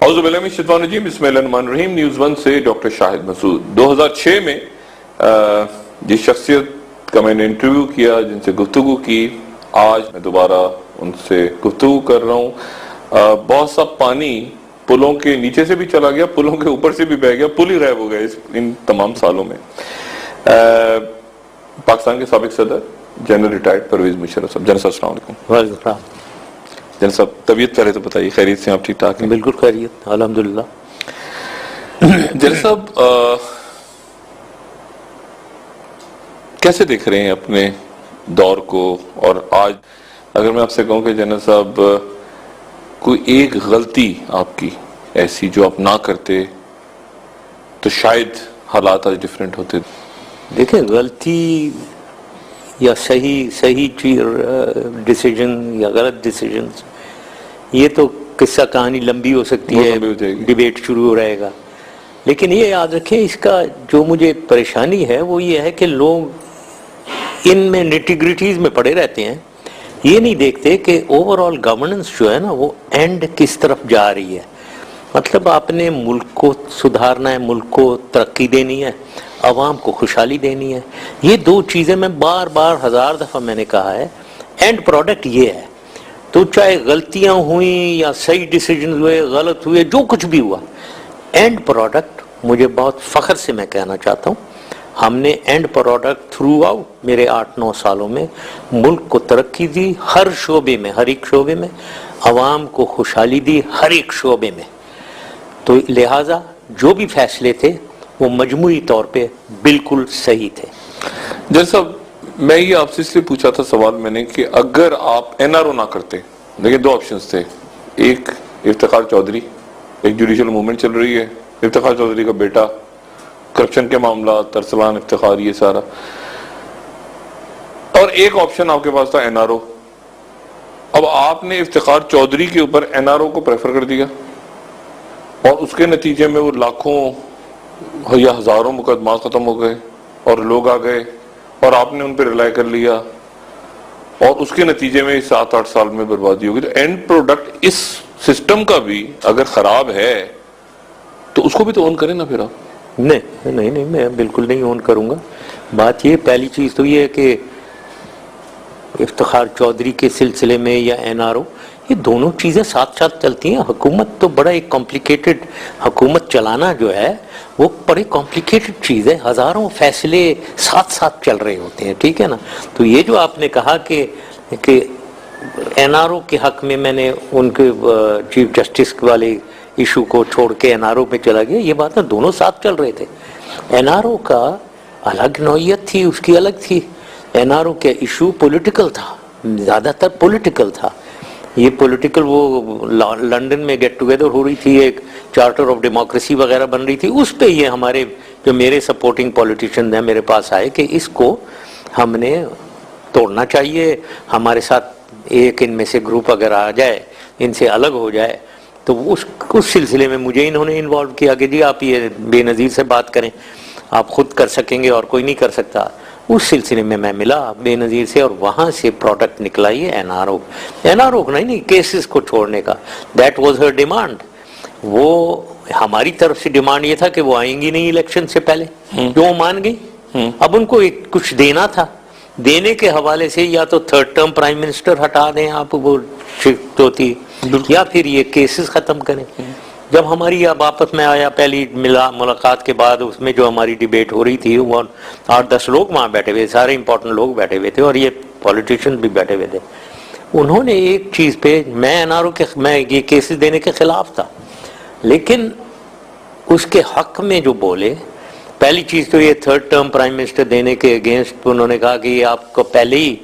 बिस्मिल्लाहिर्रहमानिर्रहीम। न्यूज़ 1 से डॉक्टर शाहिद मसूद। 2006 में जिस शख्सियत का मैंने इंटरव्यू किया, जिनसे गुफ्तगू की, आज मैं दोबारा उनसे गुफ्तगू कर रहा हूँ। बहुत सा पानी पुलों के नीचे से भी चला गया, पुलों के ऊपर से भी बह गया, पुल ही गायब हो गए इन तमाम सालों में। पाकिस्तान के साबिक सदर जनरल रिटायर्ड परवेज मुशर्रफ साहब। जनरल साहब अस्सलाम वालेकुम। जनरल साहब, तबीयत पहले तो बताइए, खैरियत से? आप ठीक ठाक हैं? बिल्कुल खैरियत, अल्हम्दुलिल्लाह। जनरल साहब, कैसे देख रहे हैं अपने दौर को? और आज अगर मैं आपसे कहूं कि जनरल साहब कोई एक गलती आपकी ऐसी जो आप ना करते तो शायद हालात आज डिफरेंट होते। देखिए, गलती या सही डिसीजन या गलत डिसीजन, ये तो किस्सा कहानी लंबी हो सकती है, डिबेट शुरू हो रहेगा। लेकिन ये याद रखें, इसका जो मुझे परेशानी है वो ये है कि लोग इनमें निटिग्रिटीज में पड़े रहते हैं, ये नहीं देखते कि ओवरऑल गवर्नेंस जो है ना, वो एंड किस तरफ जा रही है। मतलब आपने मुल्क को सुधारना है, मुल्क को तरक्की देनी है, अवाम को खुशहाली देनी है। ये दो चीज़ें मैं बार बार 1000 दफ़ा मैंने कहा है, एंड प्रोडक्ट ये है। तो चाहे गलतियां हुई या सही डिसीजन हुए, गलत हुए, जो कुछ भी हुआ, एंड प्रोडक्ट, मुझे बहुत फ़ख्र से मैं कहना चाहता हूँ, हमने एंड प्रोडक्ट थ्रू आउट मेरे 8-9 सालों में मुल्क को तरक्की दी, हर शोबे में, हर एक शोबे में, अवाम को खुशहाली दी, हर एक शोबे में। तो लिहाजा जो भी फैसले थे वो मजमूई तौर पे बिल्कुल सही थे। जैसा मैं ये आपसे इसलिए पूछा था सवाल मैंने कि अगर आप एनआरओ ना करते, देखिए दो ऑप्शंस थे। एक इफ्तिखार चौधरी, एक जुडिशल मूवमेंट चल रही है, इफ्तिखार चौधरी का बेटा, करप्शन के मामला, तरसलान इफ्तिखार, ये सारा। और एक ऑप्शन आपके पास था एनआरओ। अब आपने इफ्तिखार चौधरी के ऊपर एनआरओ को प्रेफर कर दिया और उसके नतीजे में वो लाखों या हजारों मुकदमा खत्म हो गए और लोग आ गए और आपने उन पर रिलाई कर लिया और उसके नतीजे में 7-8 साल में बर्बादी होगी। तो एंड प्रोडक्ट इस सिस्टम का भी अगर खराब है तो उसको भी तो ऑन करें ना फिर आप। नहीं, मैं बिल्कुल नहीं ऑन करूंगा। बात ये, पहली चीज तो ये है कि इफ्तिखार चौधरी के सिलसिले में या एनआरओ, ये दोनों चीज़ें साथ साथ चलती हैं। हुकूमत तो बड़ा एक कॉम्प्लिकेटेड, हुकूमत चलाना जो है वो बड़ी कॉम्प्लिकेटेड चीज़ है, हज़ारों फैसले साथ साथ चल रहे होते हैं, ठीक है ना। तो ये जो आपने कहा कि एनआरओ के हक में मैंने उनके चीफ जस्टिस वाले इशू को छोड़ के एनआरओ पे चला गया, ये बात ना, दोनों साथ चल रहे थे। एनआरओ का अलग नौइयत थी, उसकी अलग थी। एनआरओ के इशू पॉलिटिकल था, ज़्यादातर पॉलिटिकल था। ये पॉलिटिकल, वो लंदन में गेट टुगेदर हो रही थी, एक चार्टर ऑफ डेमोक्रेसी वगैरह बन रही थी, उस पे ये हमारे जो मेरे सपोर्टिंग पॉलिटिशियन हैं मेरे पास आए कि इसको हमने तोड़ना चाहिए, हमारे साथ एक इनमें से ग्रुप अगर आ जाए, इनसे अलग हो जाए। तो उस सिलसिले में मुझे इन्होंने इन्वॉल्व किया कि जी आप ये बेनज़ीर से बात करें, आप खुद कर सकेंगे और कोई नहीं कर सकता। उस सिलसिले में मैं मिला बेनज़ीर से और वहाँ से प्रोडक्ट निकला ये एनआरओ नहीं, केसेस को छोड़ने का। That was her demand. वो हमारी तरफ से डिमांड ये था कि वो आएंगी नहीं इलेक्शन से पहले, जो वो मान गई। अब उनको कुछ देना था, देने के हवाले से या तो 3rd टर्म प्राइम मिनिस्टर हटा दें आप, वो शिफ्ट होती, या फिर ये केसेस खत्म करें। जब हमारी अब आपस में आया पहली मुलाकात के बाद, उसमें जो हमारी डिबेट हो रही थी, वो 8-10 लोग वहाँ बैठे हुए, सारे इंपॉर्टेंट लोग बैठे हुए थे और ये पॉलिटिशियन भी बैठे हुए थे। उन्होंने एक चीज़ पे, मैं एनआरओ के, मैं ये केसेस देने के खिलाफ था, लेकिन उसके हक में जो बोले, पहली चीज़ तो ये 3rd टर्म प्राइम मिनिस्टर देने के अगेंस्ट उन्होंने कहा कि ये आपको पहले ही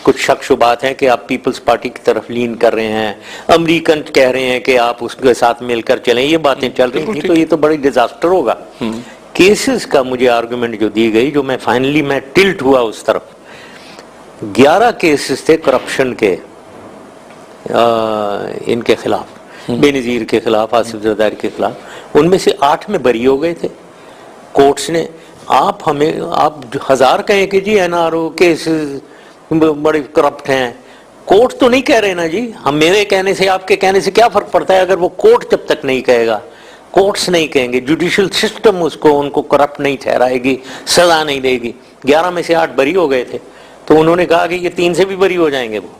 कुछ शक शुबात हैं कि आप पीपल्स पार्टी की तरफ लीन कर रहे हैं, अमेरिकन कह रहे हैं कि आप उसके साथ मिलकर चलें, ये बातें चल रही थी। तो ये तो बड़ी डिजास्टर होगा। केसेस का मुझे आर्गुमेंट जो दी गई, जो मैं फाइनली मैं टिल्ट हुआ उस तरफ। 11 केसेस थे करप्शन के, इनके खिलाफ, बेनज़ीर के खिलाफ, आसिफ ज़रदारी के खिलाफ। उनमें से 8 में बरी हो गए थे कोर्ट्स ने। आप 1000 कहें कि जी एनआरओ केसेस बड़े करप्ट हैं, कोर्ट तो नहीं कह रहे ना जी, हम मेरे कहने से आपके कहने से क्या फर्क पड़ता है? अगर वो कोर्ट जब तक नहीं कहेगा, कोर्ट्स नहीं कहेंगे, जुडिशियल सिस्टम उसको उनको करप्ट नहीं ठहराएगी, सजा नहीं देगी। 11 में से 8 बरी हो गए थे, तो उन्होंने कहा कि ये 3 से भी बरी हो जाएंगे वो।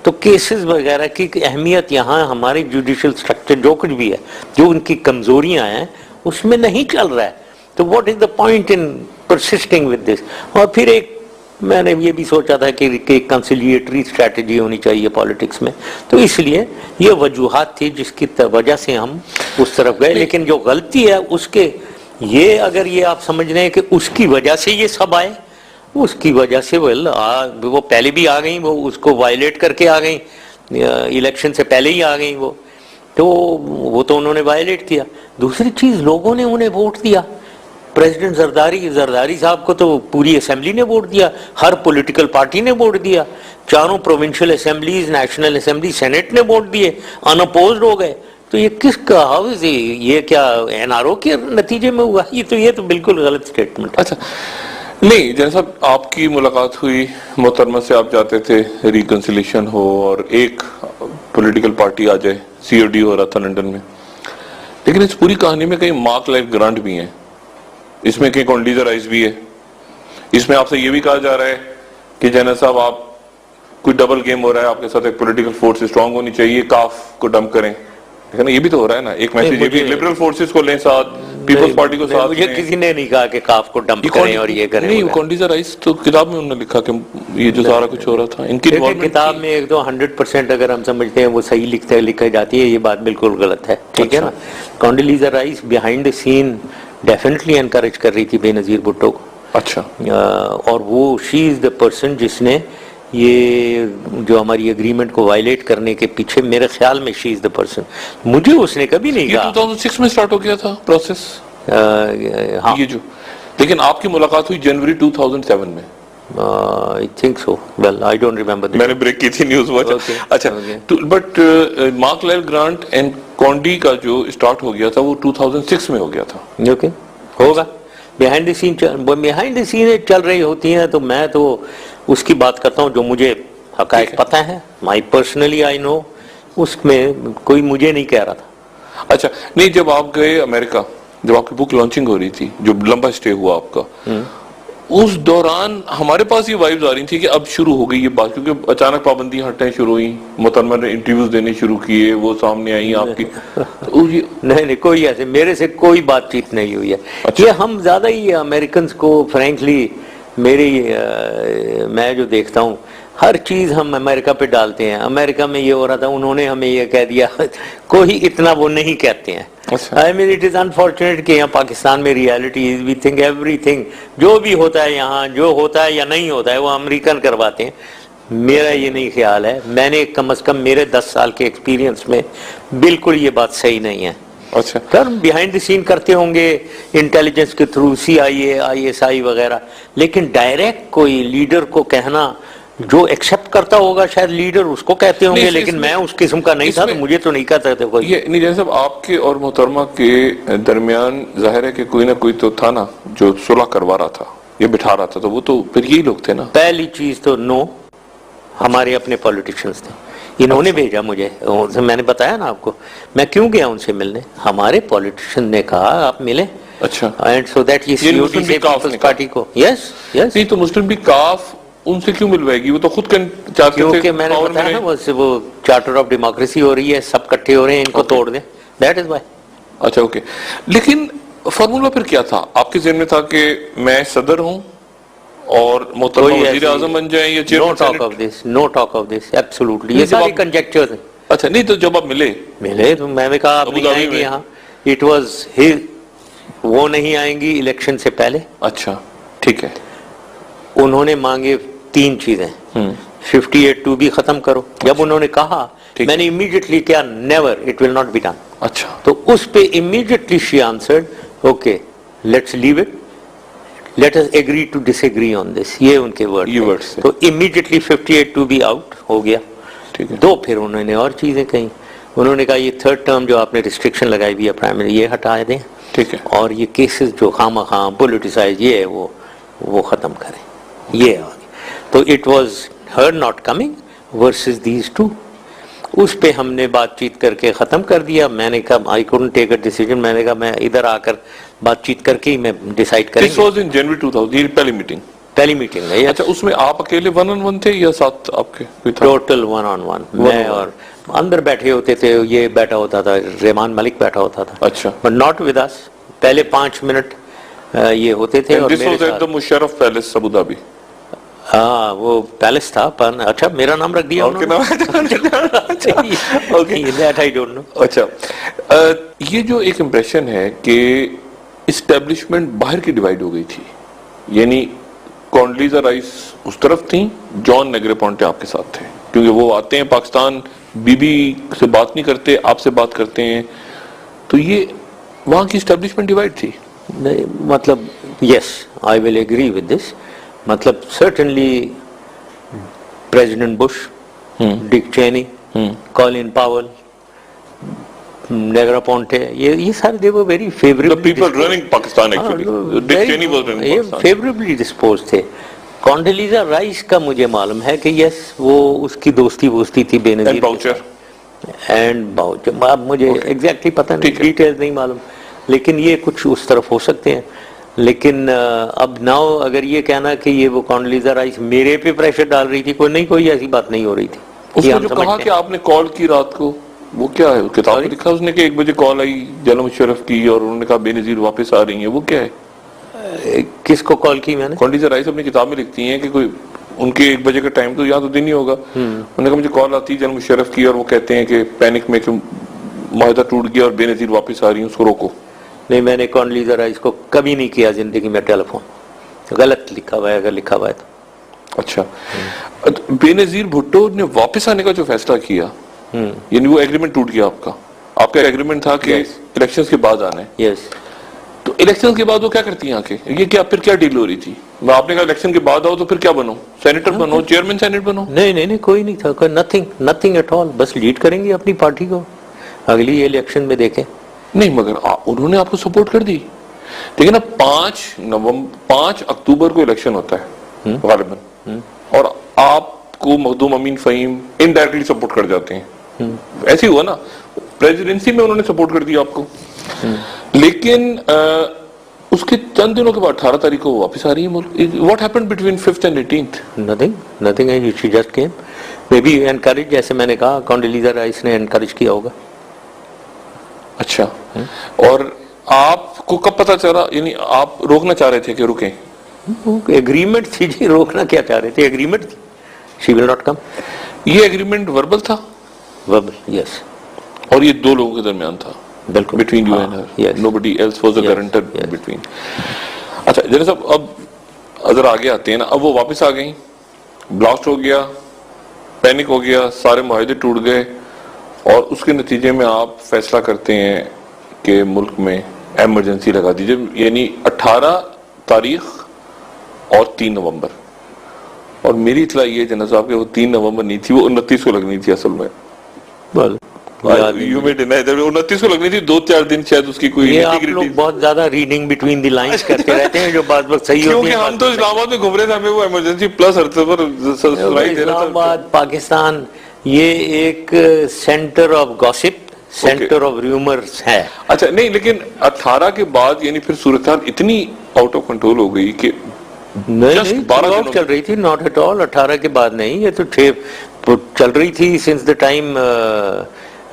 तो केसेस वगैरह की अहमियत यहाँ हमारे जुडिशियल स्ट्रक्चर जो कुछ भी है, जो उनकी कमजोरियां हैं उसमें नहीं चल रहा है। तो what is the point in persisting with this? और फिर एक मैंने ये भी सोचा था कि कंसिलिएटरी स्ट्रैटेजी होनी चाहिए पॉलिटिक्स में, तो इसलिए ये वजूहात थी जिसकी वजह से हम उस तरफ गए। लेकिन जो गलती है उसके, ये अगर ये आप समझ रहे हैं कि उसकी वजह से ये सब आए, उसकी वजह से वो पहले भी आ गई, वो उसको वायलेट करके आ गई, इलेक्शन से पहले ही आ गई वो तो उन्होंने वायलेट किया। दूसरी चीज, लोगों ने उन्हें वोट दिया। प्रेसिडेंट जरदारी साहब को तो पूरी असेंबली ने वोट दिया, हर पॉलिटिकल पार्टी ने वोट दिया, 4 provincial assemblies, national assembly, senate ने वोट दिए, अनअपोज्ड हो गए। तो ये किसका, हाउ इज ये क्या एनआरओ के नतीजे में हुआ? ये तो बिल्कुल गलत स्टेटमेंट। अच्छा, नहीं जैसा आपकी मुलाकात हुई मोहतरमा से, आप चाहते थे रिकंसिलेशन हो और एक पॉलिटिकल पार्टी आ जाए, सीओडी हो रहा था लंदन में, लेकिन इस पूरी कहानी में कहीं मार्क लाइफ ग्रांट भी है, इसमें कहीं कॉन्डोलीजा राइस भी है, इसमें आपसे ये भी कहा जा रहा है कि जैना साहब आप कोई डबल गेम हो रहा है, आपके साथ एक पॉलिटिकल फोर्स स्ट्रांग होनी चाहिए, काफ को डंप करें, लेकिन ये भी तो हो रहा है ना, एक मैसेज ये भी, लिबरल फोर्सेस को लें साथ, पीपल्स पार्टी को साथ। मुझे किसी ने नहीं कहा कि काफ को डंप करें और ये करें। नहीं, कॉन्डोलीजा राइस तो किताब में उन्होंने लिखा कि ये जो सारा कुछ हो रहा था, इनकी किताब में एक तो 100% अगर हम समझते हैं वो सही लिखी जाती है, ये बात बिल्कुल गलत है, ठीक है ना। Condoleezza Rice behind the scene definitely encourage कर रही थी बेनजीर भुट्टो को। अच्छा। और वो शी इज द पर्सन जिसने ये जो हमारी एग्रीमेंट को वायलेट करने के पीछे, मेरे ख्याल में शी इज द पर्सन। मुझे उसने कभी नहीं कहा। 2006 में स्टार्ट हो गया था प्रोसेस। हाँ, ये जो, लेकिन आपकी मुलाकात हुई जनवरी 2007 में। I think so, well I don't remember. मैंने ब्रेक की थी न्यूज वॉच। अच्छा, but mark life grant and candy का जो स्टार्ट हो गया था वो 2006 में हो गया था। ओके, होगा। बिहाइंड द सीन चल रही होती हैं, तो मैं तो उसकी बात करता हूँ जो मुझे हकायक पता है। माई पर्सनली आई नो, उसमें कोई मुझे नहीं कह रहा था। अच्छा, नहीं जब आप गए अमेरिका, जब आपकी बुक लॉन्चिंग हो रही थी, जो लंबा स्टे हुआ आपका, उस दौरान हमारे पास ये वाइब्स आ रही थी कि अब शुरू हो गई ये बात, क्योंकि अचानक पाबंदियां हटने शुरू हुई, मोहतरमा ने इंटरव्यूज देने शुरू किए, वो सामने आई आपकी। तो नहीं, कोई ऐसे मेरे से कोई बातचीत नहीं हुई है। अच्छा। ये हम ज्यादा ही अमेरिकन को फ्रेंकली, मैं जो देखता हूँ हर चीज हम अमेरिका पे डालते हैं। अमेरिका में ये हो रहा था, उन्होंने हमें ये कह दिया, कोई इतना वो नहीं कहते हैं। I mean it is unfortunate कि यहाँ पाकिस्तान में reality is, we think everything जो भी होता है यहाँ, जो होता है या नहीं होता है, वो अमेरिकन करवाते हैं। मेरा ये नहीं ख्याल है, मैंने कम से कम मेरे 10 साल के एक्सपीरियंस में बिल्कुल ये बात सही नहीं है। अच्छा, सर बिहाइंड द सीन करते होंगे इंटेलिजेंस के थ्रू, CIA, ISI वगैरह, लेकिन डायरेक्ट कोई लीडर को कहना, जो एक्सेप्ट करता होगा शायद लीडर उसको कहते होंगे, लेकिन मैं उस किस्म का नहीं था, तो मुझे तो नहीं कहता था कोई। ये नहीं, जैसे आपके और मोहतरमा के दरमियान जाहिर है कि कोई ना कोई तो था ना जो सुलह करवा रहा था, ये बिठा रहा था, तो वो तो फिर यही लोग थे ना। पहली चीज तो नो, हमारे अपने पॉलिटिशियंस थे, इन्होंने भेजा मुझे, मैंने बताया ना आपको, मैं क्यों गया उनसे मिलने, हमारे पॉलिटिशियन ने कहा आप मिले। अच्छा, एंड सो दैट ये COD से पीपल्स पार्टी को, यस नहीं तो मुस्लिम भी काफ उनसे क्यों मिलवाएगी, वो तो खुद चाहते थे। क्योंकि मैंने बताया ना वो चार्टर ऑफ डेमोक्रेसी हो रही है, सब इकट्ठे हो रहे हैं, इनको तोड़ दें, दैट इज व्हाई। अच्छा, ओके, लेकिन फॉर्मूला फिर क्या था आपके ज़हन में? था कि मैं सदर हूं और मोहतरमा वज़ीर आज़म बन जाएं या chairman? No talk of this, absolutely, ये सारी कंजेक्चर है। अच्छा, नहीं तो जब आप मिले तो मैंने कहा आप नहीं आएंगे यहाँ, इट वाज हिज, वो नहीं आएंगी इलेक्शन से पहले। अच्छा, ठीक है। उन्होंने मांगे 3 चीजें, 58(2) भी खत्म करो। जब उन्होंने कहा, मैंने इमीडिएटली क्या, never, it will not be done. अच्छा, तो उस पे immediately she answered, okay let's leave it, let us agree to disagree on this, ये उनके वर्ड। तो इमीडिएटली 58(2) भी आउट हो गया। ठीक है। 2 फिर उन्होंने और चीजें कही, उन्होंने कहा ये 3rd टर्म जो आपने रिस्ट्रिक्शन लगाई हुई है प्राइमरी, ये हटा दें, ठीक है, और ये केसेस जो खामा पॉलिटिसाइज ये है वो खत्म करें, ये। तो it was her not coming, versus these two. उस पे हमने बातचीत करके ख़त्म कर दिया। मैंने कहा I couldn't take a decision, मैंने कहा मैं इधर आकर बातचीत करके ही मैं डिसाइड दिस करेंगे। वाज इन जनवरी 2000, ये पहली मीटिंग। पहली मीटिंग है। अच्छा, उसमें आप अकेले 1-on-1 थे या साथ आपके कोई था? टोटल 1-on-1, मैं और अंदर बैठे होते थे, ये बैठा होता था, रहमान मलिक बैठा होता था। अच्छा। But not with us. पहले 5 मिनट ये होते थे। And और this मेरे was at साथ the Musharraf palace Abu Dhabi. हाँ, वो पैलेस था। पर अच्छा, मेरा नाम रख दिया आपके नाम okay, that I don't know. अच्छा, ये जो एक इम्प्रेशन है कि इस्टेब्लिशमेंट बाहर की डिवाइड हो गई थी, यानी कॉन्डोलीजा राइस उस तरफ थी, जॉन नेग्रोपोंटे आपके साथ थे, क्योंकि वो आते हैं पाकिस्तान, बीबी से बात नहीं करते, आपसे बात करते हैं, तो ये वहां की इस्टेब्लिशमेंट डिवाइड थी। नहीं, मतलब yes, I will agree with this. मतलब certainly President Bush, Dick Cheney, Colin Powell, Negroponte, ये सारे they were very The favourably people running Pakistan actually, Dick Cheney was running Pakistan. Favourably dispose थे। Condoleezza rice का मुझे मालूम है कि yes, वो उसकी दोस्ती थी Benazir And Boucher. And Boucher. अब मुझे एग्जैक्टली पता नहीं, ठीक है। डिटेल्स नहीं मालूम, लेकिन ये कुछ उस तरफ हो सकते हैं। लेकिन अब नाउ अगर ये कहना कि ये वो कॉन्डोलीजा राइस मेरे पे प्रेशर डाल रही थी, कोई ऐसी बात नहीं हो रही थी। ये उसने हम जो कहा समझते कि हैं। आपने कॉल की रात को, वो क्या है? किताब में लिखा उसने कि 1 बजे कॉल आई जनरल मुशर्रफ की और उन्होंने कहा बेनजीर वापस आ रही हैं, वो क्या है? किसको कॉल की मैंने? कॉन्डोलीजा राइस अपनी किताब में लिखती हैं कि कोई उनके 1 बजे का टाइम, तो यहाँ तो दिन ही होगा, उन्होंने कहा मुझे कॉल आती है जनरल मुशर्रफ की और वो कहते हैं कि पैनिक में कि माहिदा टूट गया और बेनजीर वापस आ रही है, उसको रोको। नहीं, मैंने कॉन्डोलीजा राइस को कभी नहीं किया जिंदगी में टेलीफोन। गलत लिखा हुआ है अगर लिखा हुआ है तो। अच्छा, बेनजीर भुट्टो ने वापस आने का जो फैसला किया, यानी वो एग्रीमेंट टूट गया आपका एग्रीमेंट था कि इलेक्शंस के बाद आना है। यस। तो इलेक्शन के बाद वो क्या करती हैं आके? ये क्या फिर क्या डील हो रही थी? आपने कहा इलेक्शन के बाद आओ, तो फिर क्या बनो? सेनेटर बनो, चेयरमैन सेनेट बनो? नहीं, कोई नहीं था, नथिंग एट ऑल। बस लीड करेंगे अपनी पार्टी को, अगली इलेक्शन में देखें। नहीं, मगर उन्होंने आपको सपोर्ट कर दी। देखिए ना, 5 अक्टूबर को इलेक्शन होता है गालिबन, और आपको मखदूम अमीन फहीम इनडायरेक्टली सपोर्ट कर जाते हैं। ऐसे ही हुआ ना, प्रेसिडेंसी में उन्होंने सपोर्ट कर दिया आपको। लेकिन उसके चंद दिनों के बाद 18 तारीख को वापस आ रही है मुल्क। What happened between 5th and 18th? Nothing, she just came, maybe encourage, जैसे मैंने कहा कॉन्डोलीजा राइस ने एनकरेज किया होगा। अच्छा, और आपको कब पता चला? यानी आप रोकना चाह रहे थे कि रुकें? एग्रीमेंट थी जी, रोकना क्या चाह रहे थे, एग्रीमेंट थी, शी विल नॉट कम। ये एग्रीमेंट वर्बल था? Verbal, yes. और ये 2 लोगों के दरमियान था? बिल्कुल, between you and her, yes. nobody else was a Yes, guarantor yes. between. अच्छा जरा साहब, अब अगर आगे आते हैं ना, अब वो वापस आ गई, ब्लास्ट हो गया, पैनिक हो गया, सारे मुआहदे टूट गए, और उसके नतीजे में आप फैसला करते हैं कि मुल्क में इमरजेंसी लगा दीजिए, यानी 18 तारीख और 3 नवंबर। और मेरी इतला ये जनरल साहब कि वो 3 नवंबर नहीं थी, वो 29 को लगनी थी असल में। यू में डिनाई, 29 को लगनी थी, 2-4 दिन शायद उसकी कोई ये आप लोग बहुत ज्यादा रीडिंग बिटवीन द लाइंस करते रहते हैं, जो बात बात सही होती है। क्योंकि हम तो इस्लामाबाद में घूम रहे थे, हमें वो इमरजेंसी प्लस अर्थे पर सुनाई दे रहा था। इस्लामाबाद, पाकिस्तान, ये एक centre of gossip, centre of rumours है। अच्छा, नहीं, लेकिन 18 के बाद यानी फिर सूरत हाल इतनी आउट ऑफ कंट्रोल हो गई कि नहीं 12 दिन चल रही थी, नॉट एट ऑल। 18 के बाद नहीं, ये तो चल रही थी सिंस द टाइम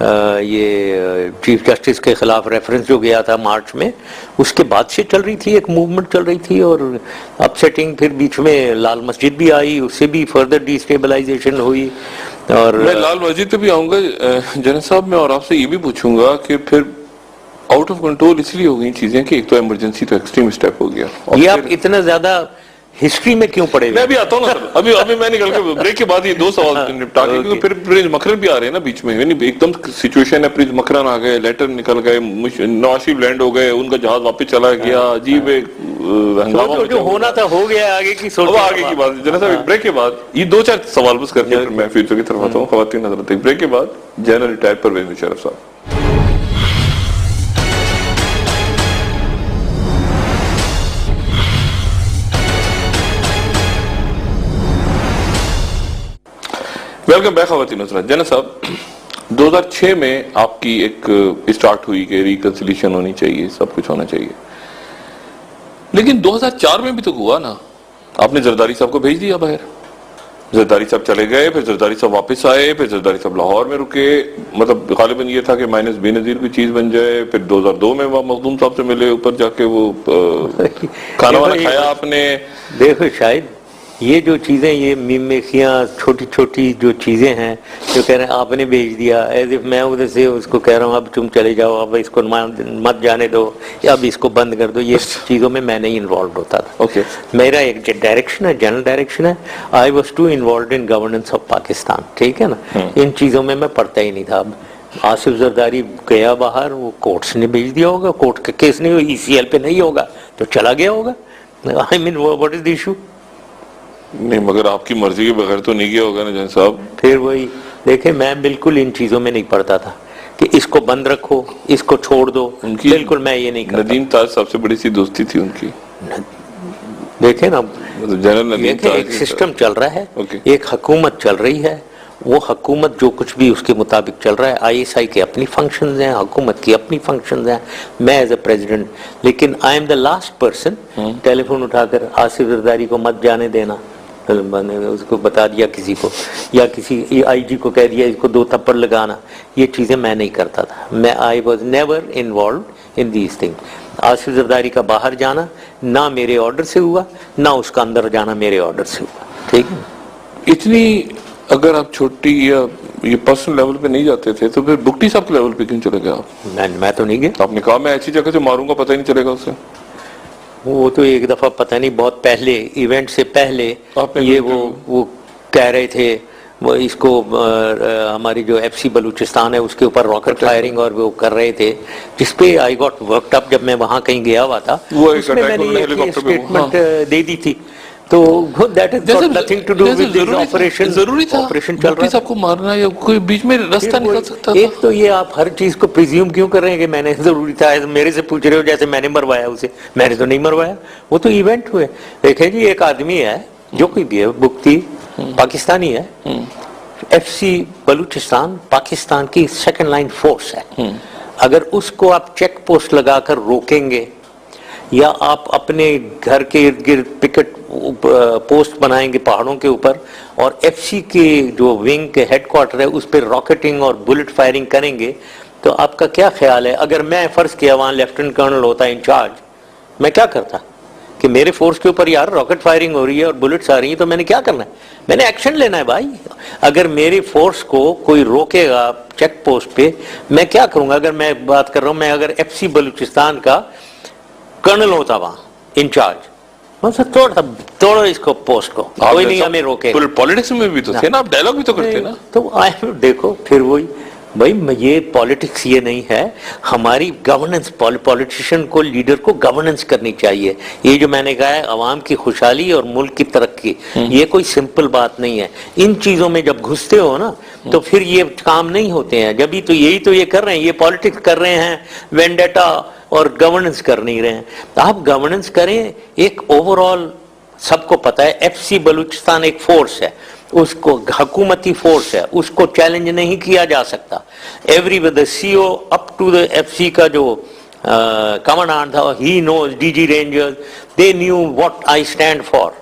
ये चीफ जस्टिस के खिलाफ रेफरेंस जो गया था मार्च में, उसके बाद से चल रही थी, एक मूवमेंट चल रही थी। और अपसेटिंग, फिर बीच में लाल मस्जिद भी आई, उससे भी फर्दर डिस्टेबलाइजेशन हुई। और मैं लाल मस्जिद पे भी आऊंगा जनरल साहब में, और आपसे ये भी पूछूंगा कि फिर आउट ऑफ कंट्रोल इसलिए हो गई चीजें कि एक तो इमरजेंसी, तो एक्सट्रीम स्टेप हो गया। ये आप इतना ज्यादा हिस्ट्री में क्यों पड़े? मैं भी आता हूँ ना सर, अभी मैं निकल के ब्रेक के बाद ये 2 सवाल निपटा के, क्योंकि फिर प्रिंस मकरन भी आ रहे हैं ना बीच में, यानी एकदम सिचुएशन है, प्रिंस मकरन आ गए, लेटर निकल गए, नवाशिब लैंड हो गए, उनका जहाज वापस चला गया, अजीब हंगामा जो होना था हो गया, आगे की सोचो। आगे की बात जनरल साहब, ब्रेक के बाद ये 2-4 सवाल बस करके फिर मैं फ्यूचर की तरफ आता हूँ। ख्वातीन हज़रात, ब्रेक के बाद जनरल रिटायर्ड परवेज मुशर्रफ साहब। वेलकम बैक खवातीन हज़रात। जनरल साहब, 2006 में आपकी एक स्टार्ट हुई कि रिकंसिलिएशन होनी चाहिए, सब कुछ होना चाहिए, लेकिन 2004 में भी तो हुआ ना, आपने जरदारी साहब को भेज दिया बाहर। जरदारी साहब चले गए, फिर जरदारी साहब वापस आए, फिर जरदारी साहब लाहौर में रुके। मतलब गालिबन ये था कि माइनस बेनजीर की चीज बन जाए। फिर 2002 में वह मखदूम साहब से मिले, ऊपर जाके वो खाना वाना खाया आपने। देखो शायद ये जो चीजें, ये मिमेकियां, छोटी छोटी जो चीजें हैं जो कह रहे हैं आपने भेज दिया, एज इफ मैं उधर से उसको कह रहा हूँ अब तुम चले जाओ, अब इसको मत जाने दो, या अब इसको बंद कर दो, ये चीजों में मैं नहीं इन्वॉल्व होता था। Okay. मेरा एक डायरेक्शन है, जनरल डायरेक्शन है। I was to involve in governance of Pakistan, ठीक है ना। इन चीजों में मैं पढ़ता ही नहीं था। अब आसिफ जरदारी गया बाहर, वो कोर्ट्स ने भेज दिया होगा, कोर्ट का केस नहीं हो, ECL पे नहीं होगा तो चला गया होगा। I mean what is the issue? नहीं, मगर आपकी मर्जी के बगैर तो नहीं गया होगा ना जनरल साहब। फिर वही देखे, मैं बिल्कुल इन चीजों में नहीं पड़ता था कि इसको बंद रखो, इसको छोड़ दो, बिल्कुल मैं ये नहीं करता। नदीम ताज सबसे बड़ी सी दोस्ती थी उनकी। देखे ना, मतलब जनरल नदीम ताज, एक सिस्टम चल रहा है, Okay. एक हुकूमत चल रही है, वो हुकूमत जो कुछ भी उसके मुताबिक चल रहा है। ISI के अपनी फंक्शंस हैं, हुकूमत की अपनी फंक्शंस हैं, मैं एज ए प्रेसिडेंट। लेकिन I am the last person telephone उठाकर आसिफ जरदारी को मत जाने देना, उसको बता दिया किसी को, या किसी IG को कह दिया इसको 2 थप्पड़ लगाना, ये चीजें मैं नहीं करता था। मैं I was never involve in these thing. Asif Zardari का बाहर जाना ना मेरे ऑर्डर से हुआ, ना उसका अंदर जाना मेरे ऑर्डर से हुआ, ठीक है। इतनी अगर आप छोटी या ये पर्सनल लेवल पे नहीं जाते थे तो फिर बुकटी साहब के लेवल पे क्यों चले गए आप? मैं तो नहीं गया। आपने कहा मैं ऐसी जगह से मारूंगा, पता ही नहीं चलेगा उससे। वो तो एक दफा पता नहीं, बहुत पहले, इवेंट से पहले ये वो कह रहे थे, वो इसको हमारी जो FC बलूचिस्तान है उसके ऊपर रॉकेट फायरिंग और वो कर रहे थे, जिसपे आई गॉट वर्कड अप। जब मैं वहां कहीं गया हुआ था, उसमें मैंने ये स्टेटमेंट दे दी थी। तो that is not nothing to do with this operation. जरूरी था ऑपरेशन चल रहा है, सबको मारना, या कोई बीच में रास्ता निकल सकता था। एक तो ये आप हर चीज को प्रिज्यूम क्यों कर रहे हैं कि मैंने जरूरी था, मेरे से पूछ रहे हो जैसे मैंने मरवाया उसे। मैंने तो नहीं मरवाया, वो तो इवेंट हुए। देखें जी, एक आदमी है जो कोई भी है, बुकती पाकिस्तानी है, FC बलूचिस्तान पाकिस्तान की सेकंड लाइन फोर्स है। अगर उसको आप चेक पोस्ट लगाकर रोकेंगे, या आप अपने घर के इर्द गिर्द पिकेट पोस्ट बनाएंगे पहाड़ों के ऊपर, और FC के जो विंग के हेडक्वार्टर है उस पर रॉकेटिंग और बुलेट फायरिंग करेंगे, तो आपका क्या ख्याल है? अगर मैं फर्ज किया वहां लेफ्टिनेंट कर्नल होता इंचार्ज, मैं क्या करता कि मेरे फोर्स के ऊपर यार रॉकेट फायरिंग हो रही है और बुलेट्स आ रही है, तो मैंने क्या करना है? मैंने एक्शन लेना है भाई। अगर मेरी फोर्स को कोई रोकेगा चेक पोस्ट पे, मैं क्या करूंगा? अगर मैं बात कर रहा हूं, मैं अगर FC बलूचिस्तान का कर्नल होता वहां इंचार्ज, तोड़ो इसको पोस्ट को, कोई नहीं हमें रोकेगा। पॉलिटिक्स में भी तो थे ना आप, डायलॉग भी तो करते ना। तो देखो फिर वही भाई, ये पॉलिटिक्स ये नहीं है हमारी गवर्नेंस। पॉलिटिशियन को, लीडर को गवर्नेंस करनी चाहिए। ये जो मैंने कहा है अवाम की खुशहाली और मुल्क की तरक्की, ये कोई सिंपल बात नहीं है। इन चीजों में जब घुसते हो ना तो फिर ये काम नहीं होते हैं। जब तो यही तो ये कर रहे हैं, ये पॉलिटिक्स कर रहे हैं, वेंडेटा, और गवर्नेंस कर नहीं रहे हैं। आप गवर्नेंस करें, एक ओवरऑल सबको पता है FC बलूचिस्तान एक फोर्स है, उसको हुकूमती फोर्स है, उसको चैलेंज नहीं किया जा सकता। Every the CO up to the FC का जो कमांडेंट था, he knows, DG rangers, they knew what I stand for.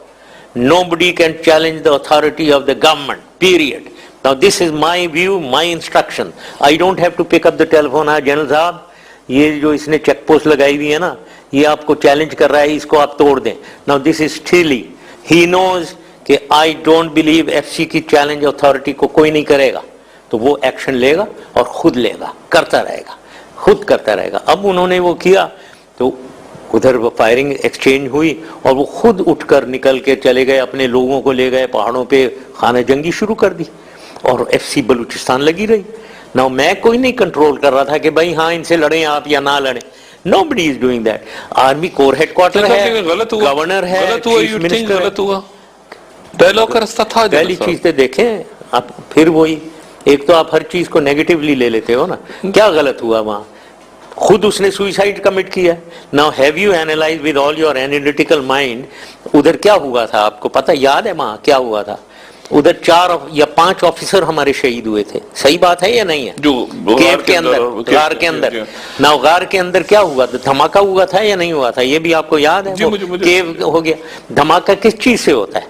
Nobody can challenge the authority of the government, period. Now this is my view, my instruction. I don't have to pick up the telephone. General साहब, ये जो इसने check post लगाई हुई है ना, ये आपको चैलेंज कर रहा है, इसको आप तोड़ दें। Now this is still, he knows कि आई डोंट बिलीव FC की चैलेंज अथॉरिटी को कोई नहीं करेगा, तो वो एक्शन लेगा और खुद लेगा, करता रहेगा, खुद करता रहेगा। अब उन्होंने वो किया तो उधर वो फायरिंग एक्सचेंज हुई और वो खुद उठकर निकल के चले गए, अपने लोगों को ले गए पहाड़ों पे, खाना जंगी शुरू कर दी और FC बलूचिस्तान लगी रही। ना मैं कोई नहीं कंट्रोल कर रहा था कि भाई हाँ इनसे लड़ें आप या ना लड़ें। Nobody is doing that. Army core headquarter है, गवर्नर है, चीफ मिनिस्टर, गलत हुआ, डायलॉग का रास्ता था। पहली चीज तो देखें आप, फिर वही एक तो आप हर चीज को नेगेटिवली ले लेते हो ना। क्या गलत हुआ वहां? खुद उसने सुसाइड कमिट किया। Now have you analyse with all your analytical mind, उधर क्या हुआ था आपको पता, याद है वहां क्या हुआ था? उधर 4 या 5 ऑफिसर हमारे शहीद हुए थे। सही बात है या नहीं है? जो केव के अंदर, गार के अंदर। ना गार के अंदर क्या हुआ था? धमाका हुआ था या नहीं हुआ था? ये भी आपको याद है? मुझे केव हो गया। धमाका किस चीज से होता है?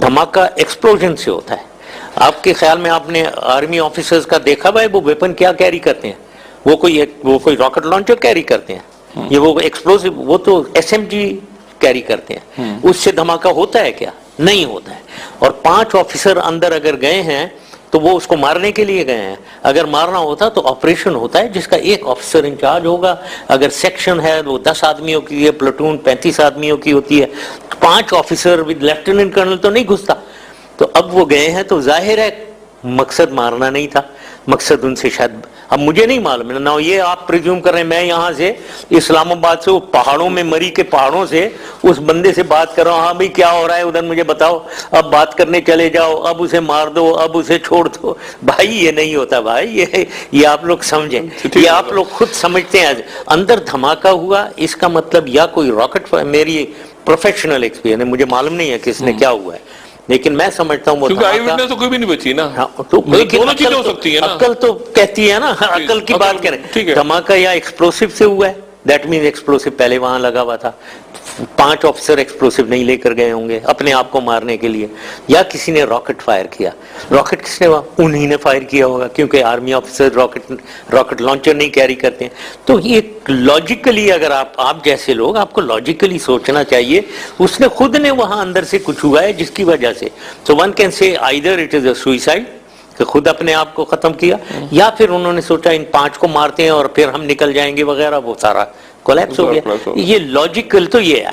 धमाका एक्सप्लोजन से होता है। आपके ख्याल में आपने आर्मी ऑफिसर्स का देखा भाई वो वेपन क्या कैरी करते हैं? वो कोई रॉकेट लॉन्चर कैरी करते हैं? ये वो एक्सप्लोसिव, वो तो एसएमजी कैरी करते हैं। उससे धमाका होता है क्या? नहीं होता है। और 5 ऑफिसर अंदर अगर गए हैं तो वो उसको मारने के लिए गए हैं। अगर मारना होता तो ऑपरेशन होता है जिसका एक ऑफिसर इंचार्ज होगा। अगर सेक्शन है वो 10 आदमियों की है, प्लेटून 35 आदमियों की होती है। 5 ऑफिसर विद लेफ्टिनेंट कर्नल तो नहीं घुसता। तो अब वो गए हैं तो जाहिर है मकसद मारना नहीं था, मकसद उनसे शायद, अब मुझे नहीं मालूम है ना, ये आप प्रिज्यूम कर रहे हैं। मैं यहाँ से इस्लामाबाद से, वो पहाड़ों में, मरी के पहाड़ों से उस बंदे से बात कर रहा हूँ, हाँ भाई क्या हो रहा है उधर मुझे बताओ, अब बात करने चले जाओ, अब उसे मार दो, अब उसे छोड़ दो। भाई ये नहीं होता भाई, ये आप लोग समझें, ये आप लोग खुद समझते हैं। अंदर धमाका हुआ इसका मतलब या कोई रॉकेट, मेरी प्रोफेशनल एक्सपीरियंस है, मुझे मालूम नहीं है किसने क्या हुआ है, लेकिन मैं समझता हूँ क्योंकि आई विटनेस तो कोई भी नहीं बची ना। हाँ, तो दोनों चीजें हो सकती है ना। अक्ल तो कहती है ना, अक्ल की बात करें। धमाका या एक्सप्लोसिव से हुआ है, दैट मीन एक्सप्लोसिव पहले वहां लगा हुआ था। 5 ऑफिसर एक्सप्लोसिव नहीं लेकर गए होंगे अपने आप को मारने के लिए, या किसी ने रॉकेट फायर किया। रॉकेट किसने? उन्हीं ने फायर किया होगा, क्योंकि आर्मी ऑफिसर रॉकेट लॉन्चर नहीं कैरी करते हैं। तो ये लॉजिकली, अगर आप जैसे लोग, आपको लॉजिकली सोचना चाहिए, उसने खुद ने वहां अंदर से कुछ हुआ है जिसकी वजह से। So one can say either it is a suicide, कि खुद अपने आप को खत्म किया, या फिर उन्होंने सोचा इन 5 को मारते हैं और फिर हम निकल जाएंगे वगैरह, वो सारा कोलैप्स हो गया। ये लॉजिकल तो ये है।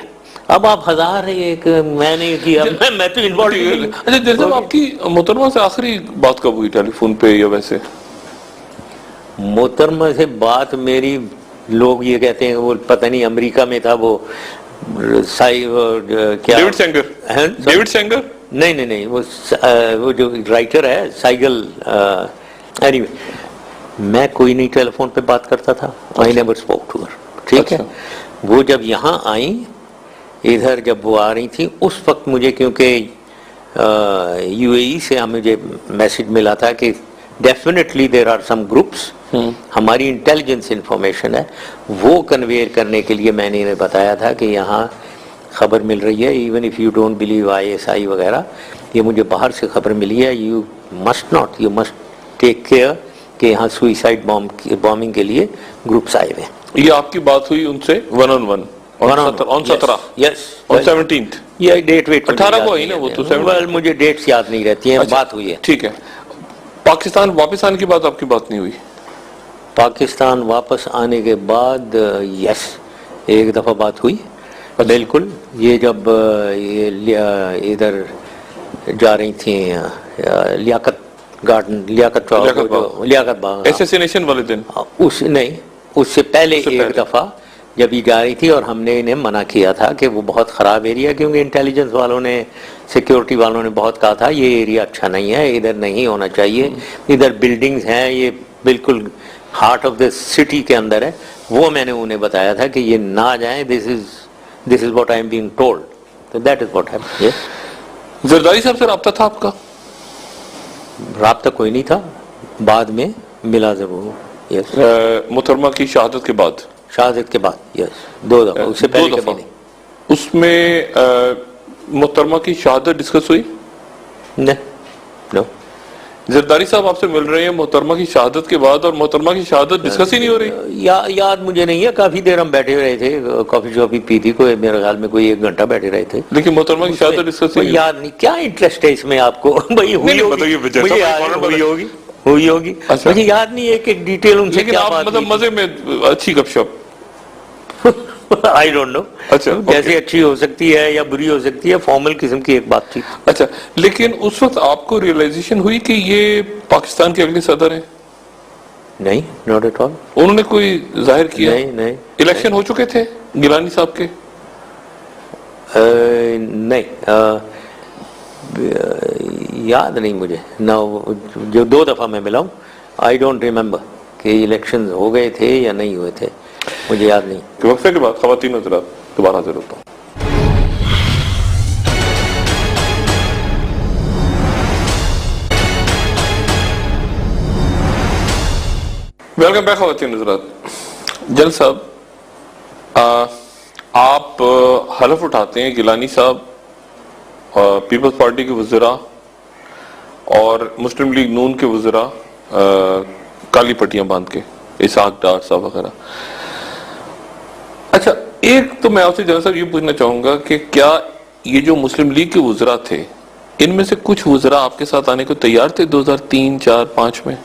अब आप 1000 एक मैंने किया, मैं तो इन्वॉल्व नहीं। अच्छा जैसे आपकी मोहतरमा से आखिरी बात कब हुई टेलीफोन पे या वैसे? मोहतरमा से बात मेरी, लोग ये कहते हैं वो पता नहीं अमेरिका में था, वो क्या डेविड सेंगर नहीं, वो जो राइटर है साइगल, एनीवे, मैं कोई नहीं टेलीफोन पे बात करता था। I never spoke to her, ठीक है। वो जब यहाँ आई, इधर जब वो आ रही थी, उस वक्त मुझे, क्योंकि यूएई से मुझे मैसेज मिला था कि definitely there are some groups, हमारी इंटेलिजेंस इंफॉर्मेशन है, वो कन्वेयर करने के लिए मैंने इन्हें बताया था कि यहाँ खबर मिल रही है, even if you don't believe ISI वगैरह, ये मुझे बाहर से खबर मिली है, यू मस्ट टेक केयर कि यहाँ सुइसाइड बॉम्बिंग के लिए ग्रुप्स आए हुए हैं। ये आपकी बात हुई उनसे 1-on-1 on 17? Yes, on 17th? ये डेट 18 को आई ना वो तो। वेल मुझे डेट्स याद नहीं रहती हैं। बात हुई है, ठीक है। पाकिस्तान वापस आने की बात आपकी बात नहीं हुई? पाकिस्तान वापस आने के बाद यस, एक दफा बात हुई बिल्कुल। ये जब ये इधर जा रही थी लियाकत गार्डन, लियाकत बाग, एसेसिनेशन वाले दिन, उससे पहले एक दफा जब ये जा रही थी, और हमने इन्हें मना किया था कि वो बहुत ख़राब एरिया, क्योंकि इंटेलिजेंस वालों ने, सिक्योरिटी वालों ने बहुत कहा था ये एरिया अच्छा नहीं है, इधर नहीं होना चाहिए, इधर बिल्डिंग्स हैं, ये बिल्कुल हार्ट ऑफ द सिटी के अंदर है। वो मैंने उन्हें बताया था कि ये ना जाएं, this is what I am being told, तो that is what happened. Zardari साहब से राब्ता था आपका? राब्ता कोई नहीं था, बाद में मिला जरूर। यस, मोहतरमा की शहादत के बाद? शहादत के बाद, यस, 2 दफा, उससे पहले कभी नहीं। उसमें मोहतरमा की शहादत डिस्कस हुई? नहीं, नो। जरदारी साहब आपसे मिल रहे हैं मोहतरमा की शहादत के बाद, और मोहतरमा की शहादत डिस्कस ही नहीं हो रही? याद मुझे नहीं है, काफी देर हम बैठे रहे थे, कॉफी शॉफी पी थी, कोई मेरे ख्याल में कोई 1 घंटा बैठे रहे थे, लेकिन मोहतरमा की शहादत डिस्कस नहीं। याद नहीं, क्या इंटरेस्ट है इसमें आपको? भाई हुई होगी, अच्छा। मुझे याद नहीं है कि डिटेल उनसे, लेकिन क्या आप बात मतलब मजे में अच्छी गपशप? आई डोंट नो, अच्छा, कैसे अच्छी हो सकती है या बुरी हो सकती है, फॉर्मल किस्म की एक बात थी। अच्छा, लेकिन उस वक्त आपको रियलाइजेशन हुई कि ये पाकिस्तान के अगले सदर हैं? नहीं, नॉट एट ऑल। उन्होंने कोई जाहिर किया? नहीं। इलेक्शन हो चुके थे गिलानी साहब के? नहीं, याद नहीं मुझे ना, जो 2 दफा मैं मिला हूँ, आई डोंट रिमेम्बर कि इलेक्शन हो गए थे या नहीं हुए थे, मुझे याद नहीं। वक्फे के बाद ख़वातीन हज़रात दोबारा हाजिर होता हूँ। वेलकम बैक ख़वातीन हज़रात। जल साहब, आप हलफ उठाते हैं गिलानी साहब पीपल्स पार्टी के वज़रा और मुस्लिम लीग नून के वज़रा काली पट्टियां बांध के, इसहाक डार साहब वगैरह। अच्छा, एक तो मैं आपसे जनरल साहब ये पूछना चाहूंगा कि क्या ये जो मुस्लिम लीग के वज़रा थे, इनमें से कुछ वज़रा आपके साथ आने को तैयार थे 2003, 4, 5 में?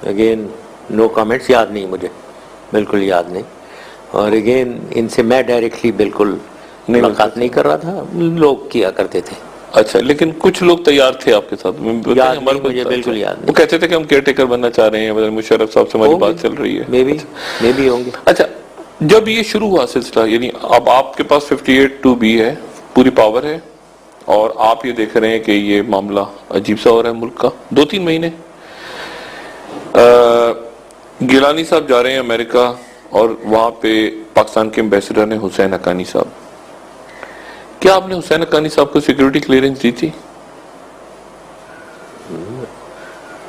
अगेन नो कमेंट्स, याद नहीं मुझे, बिल्कुल याद नहीं। और अगेन इनसे मैं डायरेक्टली बिल्कुल मुलाकात नहीं कर रहा था, लोग किया करते थे। अच्छा, लेकिन कुछ लोग तैयार थे आपके साथ? याद नहीं मुझे, बिल्कुल याद नहीं। वो कहते थे कि हम केयर टेकर बनना चाह रहे हैं, मुशर्रफ साहब से हमारी बात चल रही है। मे भी होंगे। अच्छा, जब ये शुरू हुआ सिलसिला, यानी अब आपके पास 58(2)B है, पूरी पावर है, और आप ये देख रहे हैं कि ये मामला अजीब सा हो रहा है मुल्क का। 2-3 महीने गिलानी साहब जा रहे हैं अमेरिका और वहां पे पाकिस्तान के एम्बेसडर ने हुसैन हक्कानी साहब, क्या आपने हुसैन हक्कानी साहब को सिक्योरिटी क्लियरेंस दी थी?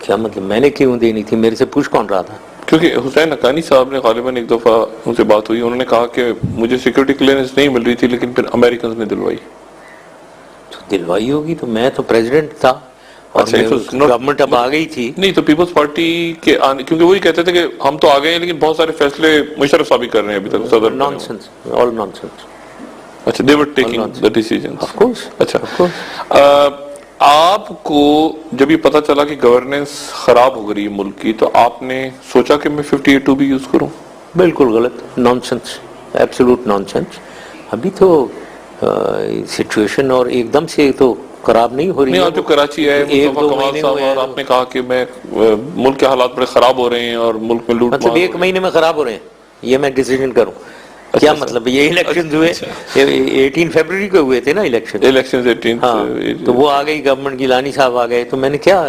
क्या मतलब मैंने क्यों देनी थी? मेरे से पूछ कौन रहा था? क्योंकि हुसैन हक्कानी साहब ने गालिबन एक दफा उनसे बात हुई, उन्होंने कहा कि मुझे सिक्योरिटी क्लियरेंस नहीं मिल रही थी, लेकिन फिर अमेरिकन ने दिलवाई। तो दिलवाई होगी, तो मैं तो प्रेसिडेंट था और गवर्नमेंट अब आ गई थी। नहीं तो पीपल्स पार्टी के आने, क्योंकि वही कहते थे कि हम तो आ गए हैं लेकिन बहुत सारे फैसले मुशर्रफ साहब ही कर रहे हैं अभी तक सदर। Nonsense, all nonsense. अच्छा, they were taking the decision. Of course. अच्छा, आपको जब ये पता चला कि गवर्नेंस खराब हो गई मुल्क की, तो आपने सोचा कि मैं 58(2)B यूज करूं? बिल्कुल गलत, नॉनसेंस, एब्सोल्यूट नॉनसेंस। अभी तो सिचुएशन और एकदम से तो खराब नहीं हो रही है। आप जो कराची है और आपने कहा कि मैं मुल्क के हालात बड़े खराब हो रहे हैं और मुल्क में लूट, मतलब 1 महीने में खराब हो रहे हैं, ये मैं डिसीजन करूं? क्या मतलब? ये इलेक्शन हुए 18 फरवरी को हुए थे ना इलेक्शन 18। हाँ, तो वो आ गई गवर्नमेंट, गिलानी साहब आ गए, तो मैंने क्या,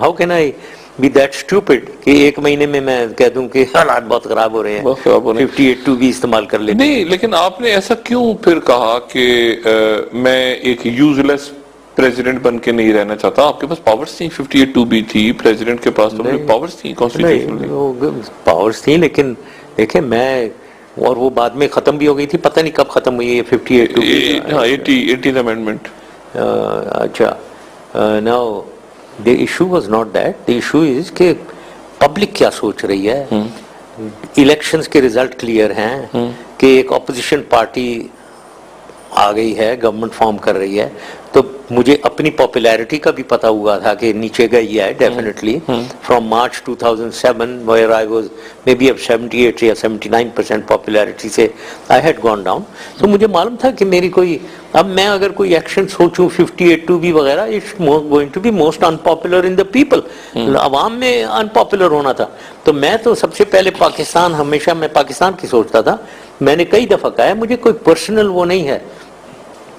how can I be that stupid कि 1 महीने में मैं कह दूं कि हालात बहुत खराब हो रहे हैं, 58(2)B इस्तेमाल कर लेते? नहीं, लेकिन आपने ऐसा क्यों फिर कहा कि मैं एक यूजलेस प्रेसिडेंट बन के नहीं रहना चाहता? आपके पास पावर्स थी, 58(2)B थी, प्रेसिडेंट के पास तो पावर्स थी, कॉन्स्टिट्यूशनली पावर्स थी, लेकिन देखे मैं, और वो बाद में खत्म भी हो गई थी, पता नहीं कब खत्म हुई है 58(2)B। हाँ, 80th अमेंडमेंट। अच्छा, now the issue was not that, the issue is कि पब्लिक क्या सोच रही है। इलेक्शंस के रिजल्ट क्लियर हैं कि एक ऑपोजिशन पार्टी आ गई है, गवर्नमेंट फॉर्म कर रही है, तो मुझे अपनी पॉपुलैरिटी का भी पता हुआ था कि नीचे गई है definitely. From March 2007 where I was maybe अब 78 या 79% पॉपुलैरिटी से आई हैड गॉन डाउन। तो मुझे मालूम था कि मेरी कोई, अब मैं अगर कोई एक्शन सोचूं 58(2)B वगैरह, it's going to be most unpopular in the people. अवाम में अनपॉपुलर होना था। तो मैं तो सबसे पहले पाकिस्तान, हमेशा मैं पाकिस्तान की सोचता था। मैंने कई दफा कहा है, मुझे कोई पर्सनल वो नहीं है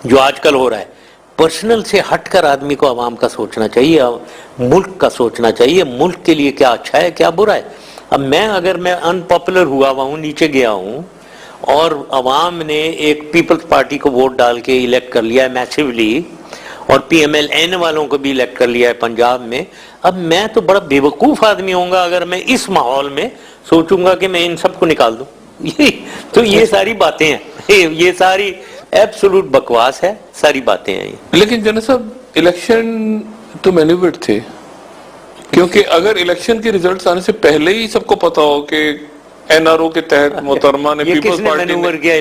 जो आजकल हो रहा है। पर्सनल से हटकर आदमी को आवाम का सोचना चाहिए, मुल्क का सोचना चाहिए, मुल्क के लिए क्या अच्छा है क्या बुरा है। अब मैं, अगर मैं अनपॉपुलर हुआ हूँ, नीचे गया हूँ, और आवाम ने एक पीपल्स पार्टी को वोट डाल के इलेक्ट कर लिया है मैसिवली, और PMLN वालों को भी इलेक्ट कर लिया है पंजाब में, अब मैं तो बड़ा बेवकूफ आदमी होऊंगा अगर मैं इस माहौल में सोचूंगा कि मैं इन सबको निकाल दूं। तो ये सारी बातें हैं, ये सारी एब्सोल्यूट बकवास है, सारी बातें हैं ये। लेकिन जनरल साहब, इलेक्शन तो मैन्यूवर्ड थे, क्योंकि अगर इलेक्शन के रिजल्ट्स आने से पहले ही सबको पता हो कि NRO के तहत मोहतरमा ने पीपल्स पार्टी मैनूवर किया,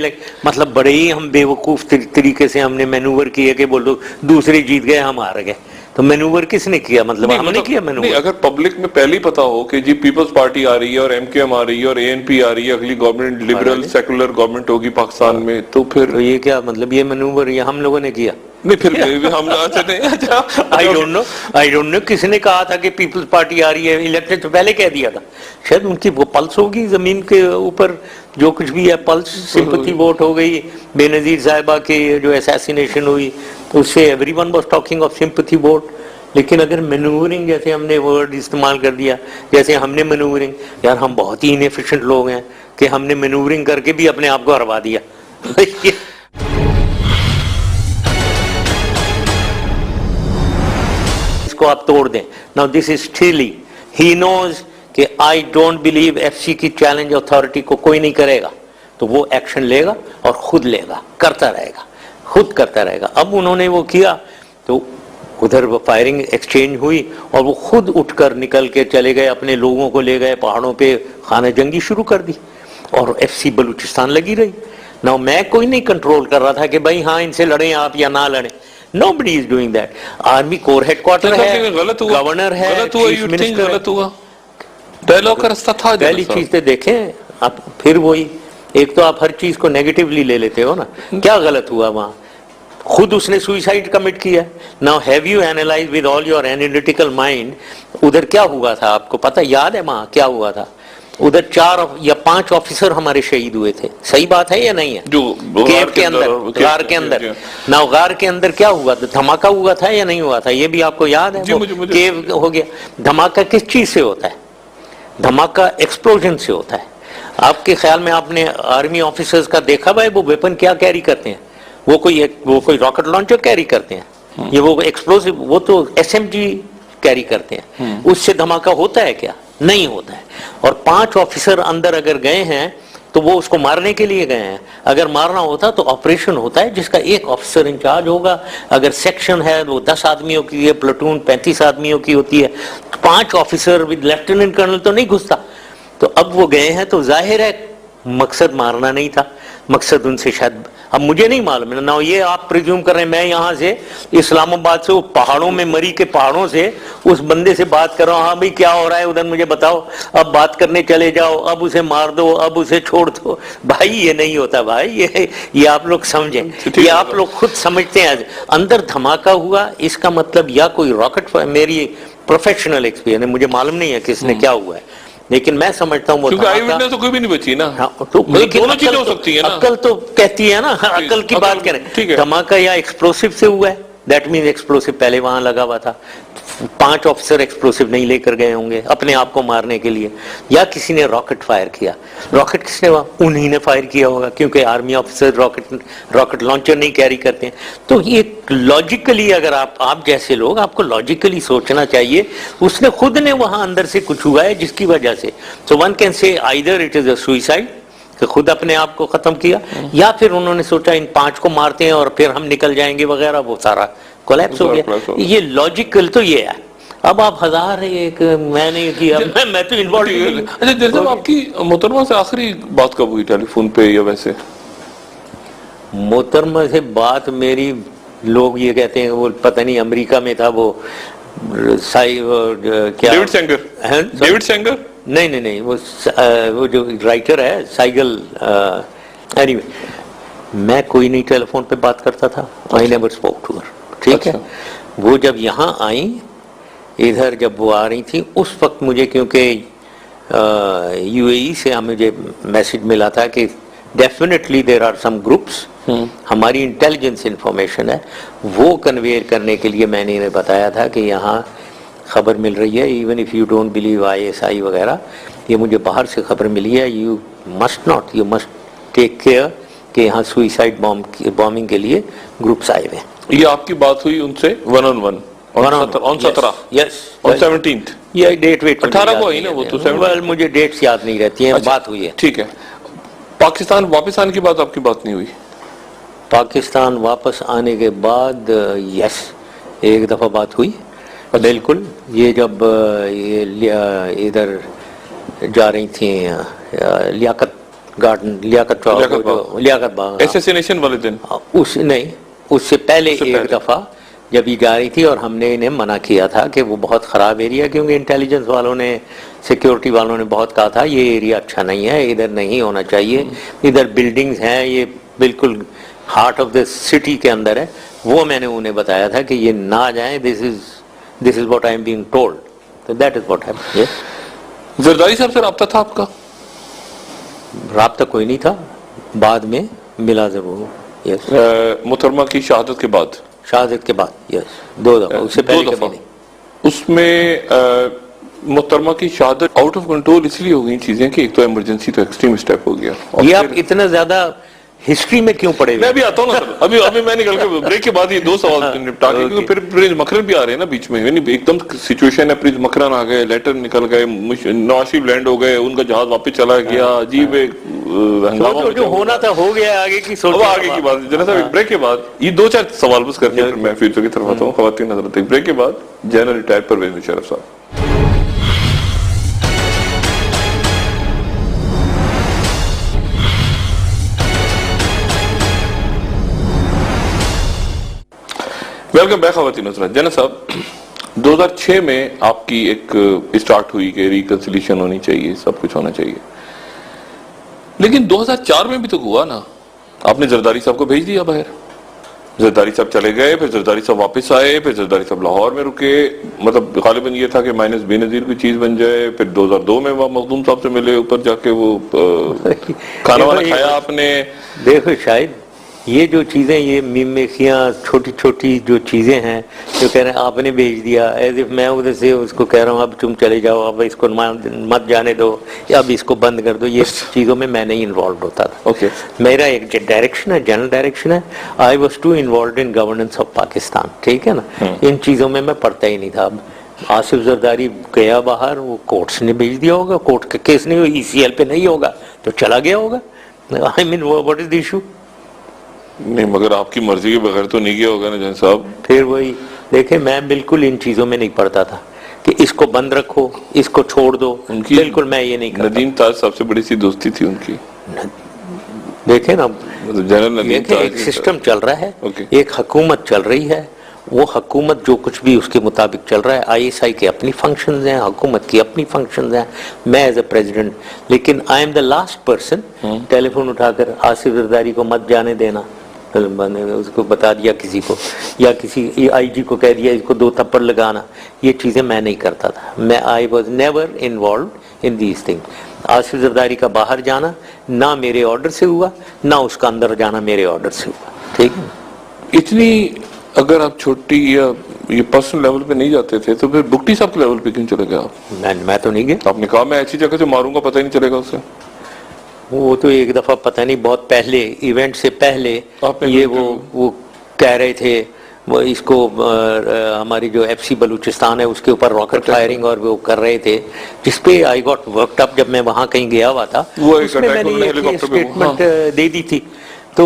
मतलब बड़े ही हम बेवकूफ तरीके से हमने मैनूवर किया कि बोलो दूसरे जीत गए हम हार गए। तो मैनूवर किसने किया? मतलब हमने किया मैनूवर? नहीं, अगर पब्लिक में पहले ही पता हो कि जी पीपल्स पार्टी आ रही है और MQM आ रही है और ANP आ रही है, अगली गवर्नमेंट लिबरल सेकुलर गवर्नमेंट होगी पाकिस्तान में, तो फिर ये क्या मतलब, ये मैनूवर ये हम लोगों ने किया? नहीं, फिर हम आई डोंट नो किसने कहा था कि पीपल्स पार्टी आ रही है। इलेक्शन तो पहले कह दिया था, शायद उनकी वो पल्स होगी जमीन के ऊपर, जो कुछ भी है पल्स, सिंपैथी वोट हो गई बेनजीर साहिबा के जो असैसिनेशन हुई, तो उससे everyone was talking of sympathy vote. लेकिन अगर मैनूवरिंग जैसे हमने वर्ड इस्तेमाल कर दिया, जैसे हमने मैनूवरिंग, यार हम बहुत ही इनएफिशिएंट लोग हैं कि हमने मैनूवरिंग करके भी अपने आप को हरवा दिया। इसको आप तोड़ दें। Now this is still, he knows कि आई डोंट बिलीव एफसी की चैलेंज अथॉरिटी को कोई नहीं करेगा, तो वो एक्शन लेगा और खुद लेगा, करता रहेगा, खुद करता रहेगा। अब उन्होंने वो किया तो उधर वो फायरिंग एक्सचेंज हुई और वो खुद उठकर निकल के चले गए, अपने लोगों को ले गए पहाड़ों पे, खाना जंगी शुरू कर दी और एफसी बलूचिस्तान लगी रही। ना मैं कोई नहीं कंट्रोल कर रहा था कि भाई हाँ इनसे लड़ें आप या ना लड़ें, nobody is doing that। Army core headquarter है, गवर्नर है, चीफ मिनिस्टर, गलत हुआ, डायलॉग का रास्ता था। पहली चीज तो देखें आप, फिर वही एक तो आप हर चीज को नेगेटिवली ले लेते हो ना, क्या गलत हुआ वहां? खुद उसने सुइसाइड कमिट किया। Now have you analyse with all your analytical mind, उधर क्या हुआ था आपको पता, याद है वहां क्या हुआ था? उधर 4 या 5 ऑफिसर हमारे शहीद हुए थे, सही बात है या नहीं है? जो केव के अंदर, गार के अंदर। नाउ गार के अंदर क्या हुआ था? धमाका हुआ था या नहीं हुआ था? ये भी आपको याद है? केव हो गया। धमाका किस चीज से होता है? धमाका एक्सप्लोजन से होता है। आपके ख्याल में आपने आर्मी ऑफिसर्स का देखा भाई वो वेपन क्या कैरी करते हैं? वो कोई रॉकेट लॉन्चर कैरी करते हैं? ये वो एक्सप्लोसिव, वो तो एसएमजी कैरी करते हैं। उससे धमाका होता है क्या? नहीं होता है। और 5 ऑफिसर अंदर अगर गए हैं तो वो उसको मारने के लिए गए हैं। अगर मारना होता तो ऑपरेशन होता है जिसका एक ऑफिसर इंचार्ज होगा। अगर सेक्शन है वो 10 आदमियों की है, प्लेटून 35 आदमियों की होती है, 5 ऑफिसर विद लेफ्टिनेंट कर्नल तो नहीं घुसता। तो अब वो गए हैं तो जाहिर है मकसद मारना नहीं था, मकसद उनसे शायद, अब मुझे नहीं मालूम ना, ये आप प्रिज्यूम कर रहे हैं। मैं यहाँ से इस्लामाबाद से, वो पहाड़ों में मरी के पहाड़ों से उस बंदे से बात कर रहा हूँ, हाँ भाई क्या हो रहा है उधर मुझे बताओ, अब बात करने चले जाओ, अब उसे मार दो, अब उसे छोड़ दो। भाई ये नहीं होता भाई, ये आप लोग समझें, ये आप लोग खुद समझते हैं। अंदर धमाका हुआ इसका मतलब या कोई रॉकेट, मेरी प्रोफेशनल एक्सपीरियंस है, मुझे मालूम नहीं है किसने क्या हुआ है, लेकिन मैं समझता हूँ वो धमाका तो कोई भी नहीं बची ना। हाँ, तो दोनों चीजें हो सकती है ना। अक्ल तो कहती है ना, अक्ल की बात करें। धमाका या एक्सप्लोसिव से हुआ है, दैट मीन एक्सप्लोसिव पहले वहां लगा हुआ था। 5 ऑफिसर एक्सप्लोसिव नहीं लेकर गए होंगे अपने आप को मारने के लिए, या किसी ने रॉकेट फायर किया। रॉकेट किसने, उन्हीं ने फायर किया होगा, क्योंकि आर्मी ऑफिसर रॉकेट लॉन्चर नहीं कैरी करते हैं। तो ये लॉजिकली, अगर आप जैसे लोग, आपको लॉजिकली सोचना चाहिए, उसने खुद ने वहां अंदर से कुछ हुआ है जिसकी वजह से। So one can say either it is a suicide, कि खुद अपने आप को खत्म किया, या फिर उन्होंने सोचा इन 5 को मारते हैं और फिर हम निकल जाएंगे वगैरह, वो सारा कोलैप्स हो गया। ये लॉजिकल तो ये है। अब आप 1001 मैंने किया, मैं तो इन्वॉल्व नहीं। अच्छा जैसे आपकी मोहतरमा से आखिरी बात कब हुई टेलीफोन पे या वैसे? मोहतरमा से बात मेरी, लोग ये कहते हैं वो पता नहीं अमेरिका में था वो क्या, डेविड सेंगर? डेविड सेंगर? नहीं, वो जो राइटर है साइगल, एनीवे, मैं कोई नहीं टेलीफोन पे बात करता था। I never spoke to her, ठीक है। वो जब यहाँ आई, इधर जब वो आ रही थी, उस वक्त मुझे, क्योंकि यूएई से मुझे मैसेज मिला था कि definitely there are some groups, हमारी इंटेलिजेंस इंफॉर्मेशन है, वो कन्वेयर करने के लिए मैंने इन्हें बताया था कि यहाँ खबर मिल रही है, even if you don't believe ISI वगैरह, ये मुझे बाहर से खबर मिली है, यू मस्ट टेक केयर कि यहाँ सुइसाइड बॉम्बिंग के लिए ग्रुप्स आए हुए हैं। ये आपकी बात हुई उनसे 1-on-1 on 17? Yes, on 17th? ये डेट वेट 18 को ही ना वो तो 17, मुझे डेट्स याद नहीं रहती हैं। बात हुई है, ठीक है। पाकिस्तान वापस आने की बात आपकी बात नहीं हुई? पाकिस्तान वापस आने के बाद यस, एक दफा बात हुई बिल्कुल। ये जब ये इधर जा रही थी लियाकत गार्डन, लियाकत बाग, एसेसिनेशन वाले दिन, उससे पहले एक दफा जब ये जा रही थी, और हमने इन्हें मना किया था कि वो बहुत ख़राब एरिया, क्योंकि इंटेलिजेंस वालों ने, सिक्योरिटी वालों ने बहुत कहा था ये एरिया अच्छा नहीं है, इधर नहीं होना चाहिए, इधर बिल्डिंग्स हैं, ये बिल्कुल हार्ट ऑफ द सिटी के अंदर है। वो मैंने उन्हें बताया था कि ये ना जाए, this is what I am being told, तो that is what happened. Zardari साहब से राब्ता था आपका? राब्ता कोई नहीं था, बाद में मिला जरूर। यस, मोहतरमा की शहादत के बाद? शहादत के बाद यस, 2 दफा, उससे पहले कभी नहीं। उसमें मोहतरमा की शहादत आउट ऑफ कंट्रोल इसलिए हो गई चीजें कि एक तो इमरजेंसी, तो एक्सट्रीम स्टेप हो गया। ये आप इतना ज्यादा हिस्ट्री में क्यों पड़े मैं अभी आता हूँ ना सर, अभी मैं निकल के ब्रेक के बाद ये दो सवाल निपटा के, क्योंकि फिर प्रिंस मकरन भी आ रहे हैं ना बीच में, यानी एकदम सिचुएशन है, प्रिंस मकरन आ गए, लेटर निकल गए, नवाशिब लैंड हो गए, उनका जहाज वापस चला गया, अजीब हंगामा जो होना था हो गया, आगे की सोचो। अब आगे की बात जनरल साहब, ब्रेक के बाद ये दो चार सवाल बस करके फिर मैं फ्यूचर की तरफ आता हूँ, खवातीन हजरत। ब्रेक के बाद जनरल रिटायर्ड परवेज मुशर्रफ साहब। वेलकम बैक खवातीन हजरत। जनरल साहब, 2006 में आपकी एक स्टार्ट हुई कि रिकंसिलिएशन होनी चाहिए, सब कुछ होना चाहिए, लेकिन 2004 में भी तो हुआ ना, आपने जरदारी साहब को भेज दिया बाहर, जरदारी साहब चले गए, फिर जरदारी साहब वापस आए, फिर जरदारी साहब लाहौर में रुके, मतलब गालिबन ये था कि माइनस बेनजीर की चीज बन जाए, फिर 2002 में वहां मखदूम साहब से मिले, ऊपर जाके वो खाना वाना खाया आपने। देखो शायद ये जो चीजें, ये मीमेखियां, छोटी छोटी जो चीजें हैं जो कह रहे हैं आपने भेज दिया, एज इफ मैं उधर से उसको कह रहा हूँ अब तुम चले जाओ, अब इसको मत जाने दो, या अब इसको बंद कर दो, ये चीजों में मैं नहीं इन्वॉल्व होता था। ओके, मेरा एक डायरेक्शन है, जनरल डायरेक्शन है, I was to involve in governance of Pakistan, ठीक है ना, इन चीजों में मैं पढ़ता ही नहीं था। अब आसिफ जरदारी गया बाहर, वो कोर्ट्स ने भेज दिया होगा, कोर्ट का केस नहीं होगा, ECL पे नहीं होगा तो चला गया होगा। I mean what is the issue? नहीं, मगर आपकी मर्जी के बगैर तो नहीं गया होगा ना जनरल साहब। फिर वही देखे, मैं बिल्कुल इन चीजों में नहीं पड़ता था कि इसको बंद रखो, इसको छोड़ दो, उनकी बिल्कुल मैं ये नहीं करता। नदीम ताज सबसे बड़ी सी दोस्ती थी उनकी, देखे ना, मतलब जनरल नदीम ताज एक सिस्टम चल रहा है, ओके। एक हुकूमत चल रही है, वो हुकूमत जो कुछ भी उसके मुताबिक चल रहा है, ISI के अपनी फंक्शंस हैं, हुकूमत की अपनी फंक्शंस हैं, मैं एज ए प्रेसिडेंट, लेकिन I am the last person telephone उठाकर आसिफ जरदारी को मत जाने देना, उसको बता दिया किसी को, या किसी IG को कह दिया इसको 2 थप्पड़ लगाना, ये चीजें मैं नहीं करता था। मैं I was never involve in these things. Asif Zardari का बाहर जाना ना मेरे ऑर्डर से हुआ, ना उसका अंदर जाना मेरे ऑर्डर से हुआ, ठीक है। इतनी अगर आप छोटी या ये पर्सनल लेवल पे नहीं जाते थे तो फिर बुक्टी साहब के लेवल पे क्यों चले गए आप? मैं तो नहीं गया। आपने कहा मैं ऐसी जगह से मारूंगा, पता ही नहीं चलेगा उससे। वो तो एक दफा पता नहीं बहुत पहले, इवेंट से पहले ये वो कह रहे थे, वो इसको हमारी जो FC बलूचिस्तान है उसके ऊपर रॉकेट फायरिंग और वो कर रहे थे, जिसपे आई गॉट वर्कड अप। जब मैं वहां कहीं गया हुआ था, उसमें मैंने एक स्टेटमेंट दे दी थी, तो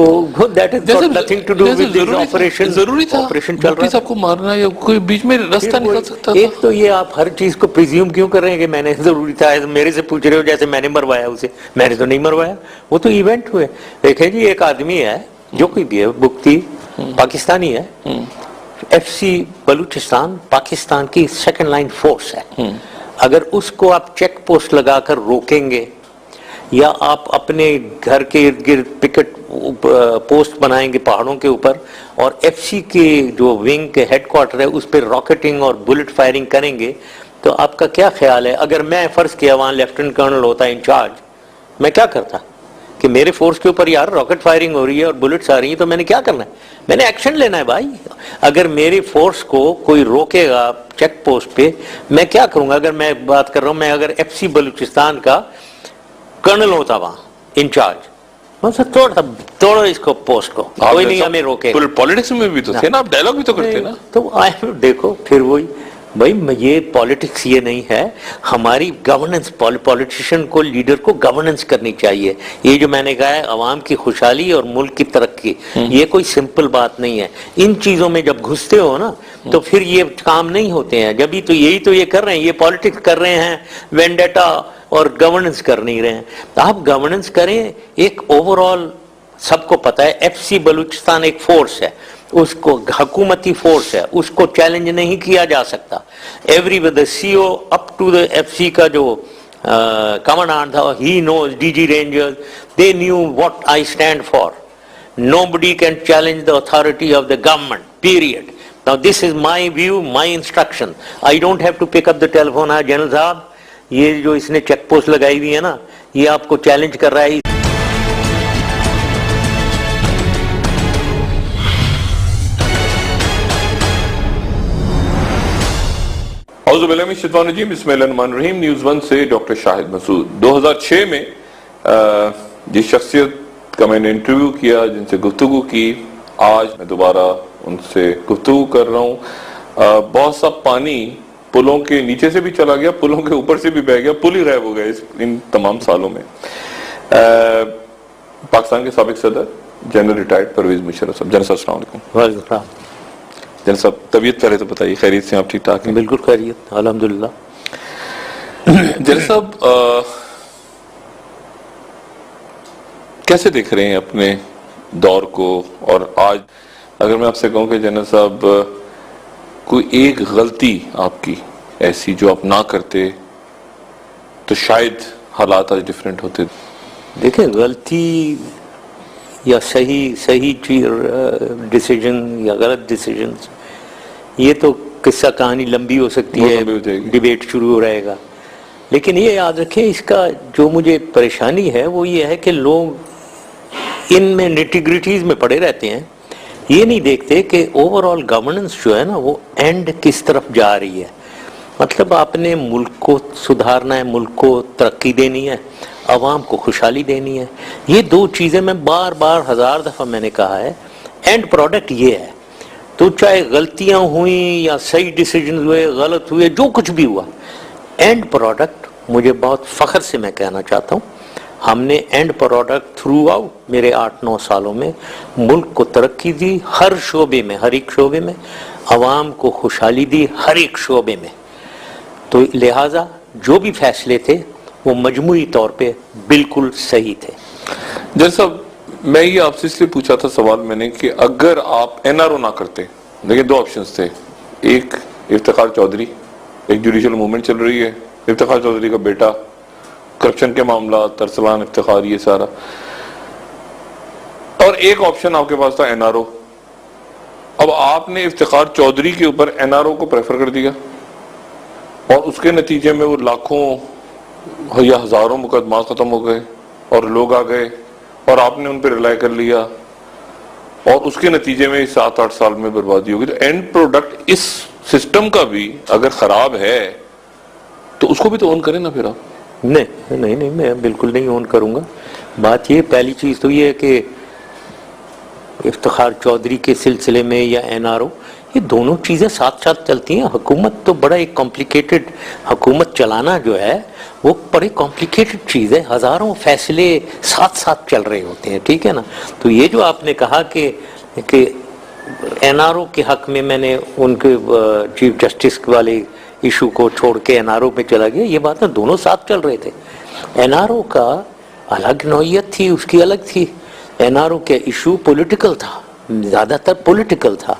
that is got nothing to do with this operation. जरूरी था ऑपरेशन चल रहा है, सबको मारना, या कोई बीच में रास्ता निकल सकता था। एक तो ये आप हर चीज को प्रिज्यूम क्यों कर रहे हैं कि मैंने जरूरी था, मेरे से पूछ रहे हो जैसे मैंने मरवाया उसे, मैंने तो नहीं मरवाया, वो तो इवेंट हुए। देखें जी, एक आदमी है जो कोई भी है, बुक्ती पाकिस्तानी है, FC बलूचिस्तान पाकिस्तान की सेकंड लाइन फोर्स है, अगर उसको आप चेक पोस्ट लगाकर रोकेंगे या आप अपने घर के इर्द गिर्द पिकेट पोस्ट बनाएंगे पहाड़ों के ऊपर, और FC के जो विंग के हेडक्वार्टर है उस पर रॉकेटिंग और बुलेट फायरिंग करेंगे, तो आपका क्या ख्याल है? अगर मैं फर्ज किया वहां लेफ्टिनेंट कर्नल होता इंचार्ज, मैं क्या करता कि मेरे फोर्स के ऊपर यार रॉकेट फायरिंग हो रही है और बुलेट्स आ रही है, तो मैंने क्या करना है? मैंने एक्शन लेना है भाई। अगर मेरे फोर्स को कोई रोकेगा चेक पोस्ट पे, मैं क्या करूंगा? अगर मैं बात कर रहा हूं, मैं अगर FC बलूचिस्तान का कर्नल होता वहां इंचार्ज, तोड़ो इसको पोस्ट को, कोई नहीं हमें रोके। पॉलिटिक्स में भी तो थे ना, आप डायलॉग भी तो करते ना। तो देखो फिर वही भाई, ये पॉलिटिक्स ये नहीं है, हमारी गवर्नेंस, पॉलिटिशियन को, लीडर को गवर्नेंस करनी चाहिए। ये जो मैंने कहा है अवाम की खुशहाली और मुल्क की तरक्की, ये कोई सिंपल बात नहीं है। इन चीजों में जब घुसते हो ना तो फिर ये काम नहीं होते हैं। जब तो यही तो ये कर रहे हैं, ये पॉलिटिक्स कर रहे हैं, वेंडेटा, और गवर्नेंस कर नहीं रहे हैं। आप गवर्नेंस करें, एक ओवरऑल सबको पता है FC बलूचिस्तान एक फोर्स है, उसको हुकूमती फोर्स है, उसको चैलेंज नहीं किया जा सकता। Every with the CO up to the FC का जो कमांडेंट था, he knows, DG rangers, they knew what I stand for. Nobody can challenge the authority of the government, period. Now this is my view, my instruction. I don't have to pick up the telephone. हाँ general साहब, ये जो इसने check post लगाई हुई है ना, ये आपको चैलेंज कर रहा है। न्यूज़ 1 से डॉक्टर शाहिद मसूद। 2006 में जिस शख्सियत का मैंने इंटरव्यू किया, जिनसे गुफ्तगू की, आज मैं दोबारा उनसे गुफ्तगू कर रहा हूँ। बहुत सा पानी पुलों के नीचे से भी चला गया, पुलों के ऊपर से भी बह गया, पुल ही गायब हो गए इन तमाम सालों में। पाकिस्तान के साबिक सदर जनरल रिटायर्ड परवेज मुशर्रफ साहब, जनरल साहब अस्सलाम वालेकुम। जनरल साहब, तबीयत पहले तो बताइए, खैरियत से आप? ठीक ठाक हैं? बिल्कुल खैरियत, अल्हम्दुलिल्लाह। जनरल साहब, कैसे देख रहे हैं अपने दौर को? और आज अगर मैं आपसे कहूं कि जनरल साहब कोई एक गलती आपकी ऐसी जो आप ना करते तो शायद हालात आज डिफरेंट होते। देखें, गलती या सही डिसीजन या गलत डिसीजन, ये तो किस्सा कहानी लंबी हो सकती है, डिबेट शुरू हो रहेगा। लेकिन ये याद रखें, इसका जो मुझे परेशानी है वो ये है कि लोग इनमें निटिग्रिटीज में पड़े रहते हैं, ये नहीं देखते कि ओवरऑल गवर्नेंस जो है ना वो एंड किस तरफ जा रही है। मतलब आपने मुल्क को सुधारना है, मुल्क को तरक्की देनी है, अवाम को खुशहाली देनी है। ये दो चीज़ें मैं बार बार 1000 दफ़ा मैंने कहा है, एंड प्रोडक्ट ये है। तो चाहे गलतियां हुई या सही डिसीजन हुए, गलत हुए, जो कुछ भी हुआ, एंड प्रोडक्ट मुझे बहुत फ़ख्र से मैं कहना चाहता हूँ, हमने एंड प्रोडक्ट थ्रू आउट मेरे 8-9 सालों में मुल्क को तरक्की दी, हर शोबे में, हर एक शोबे में, अवाम को खुशहाली दी, हर एक शोबे में। तो लिहाजा जो भी फैसले थे वो मजमूई तौर पे बिल्कुल सही थे। जैसा मैं ये आपसे इसलिए पूछा था सवाल मैंने कि अगर आप एनआरओ ना करते, देखिए दो ऑप्शंस थे, एक इफ्तिखार चौधरी, एक जुडिशल मूवमेंट चल रही है, इफ्तिखार चौधरी का बेटा, करप्शन के मामला, तरसलान इफ्तिखार, ये सारा, और एक ऑप्शन आपके पास था एनआरओ। अब आपने इफ्तिखार चौधरी के ऊपर एनआरओ को प्रेफर कर दिया और उसके नतीजे में वो लाखों या हजारों मुकदमा खत्म हो गए और लोग आ गए और आपने उन पर रिलाई कर लिया और उसके नतीजे में 7-8 साल में बर्बादी होगी। तो एंड प्रोडक्ट इस सिस्टम का भी अगर खराब है तो उसको भी तो ऑन करें ना फिर आप। नहीं, मैं बिल्कुल नहीं ऑन करूंगा। बात ये, पहली चीज तो ये है कि इफ्तिखार चौधरी के सिलसिले में या एनआरओ, ये दोनों चीज़ें साथ साथ चलती हैं। हुकूमत तो बड़ा एक कॉम्प्लिकेटेड, हुकूमत चलाना जो है वो बड़ी कॉम्प्लिकेटेड चीज़ है, हज़ारों फैसले साथ साथ चल रहे होते हैं, ठीक है ना। तो ये जो आपने कहा कि एनआरओ के हक में मैंने उनके चीफ जस्टिस वाले इशू को छोड़ के एनआरओ पे चला गया, ये बात ना दोनों साथ चल रहे थे। एनआरओ का अलग नौइयत थी, उसकी अलग थी। एनआरओ के इशू पॉलिटिकल था, ज़्यादातर पॉलिटिकल था।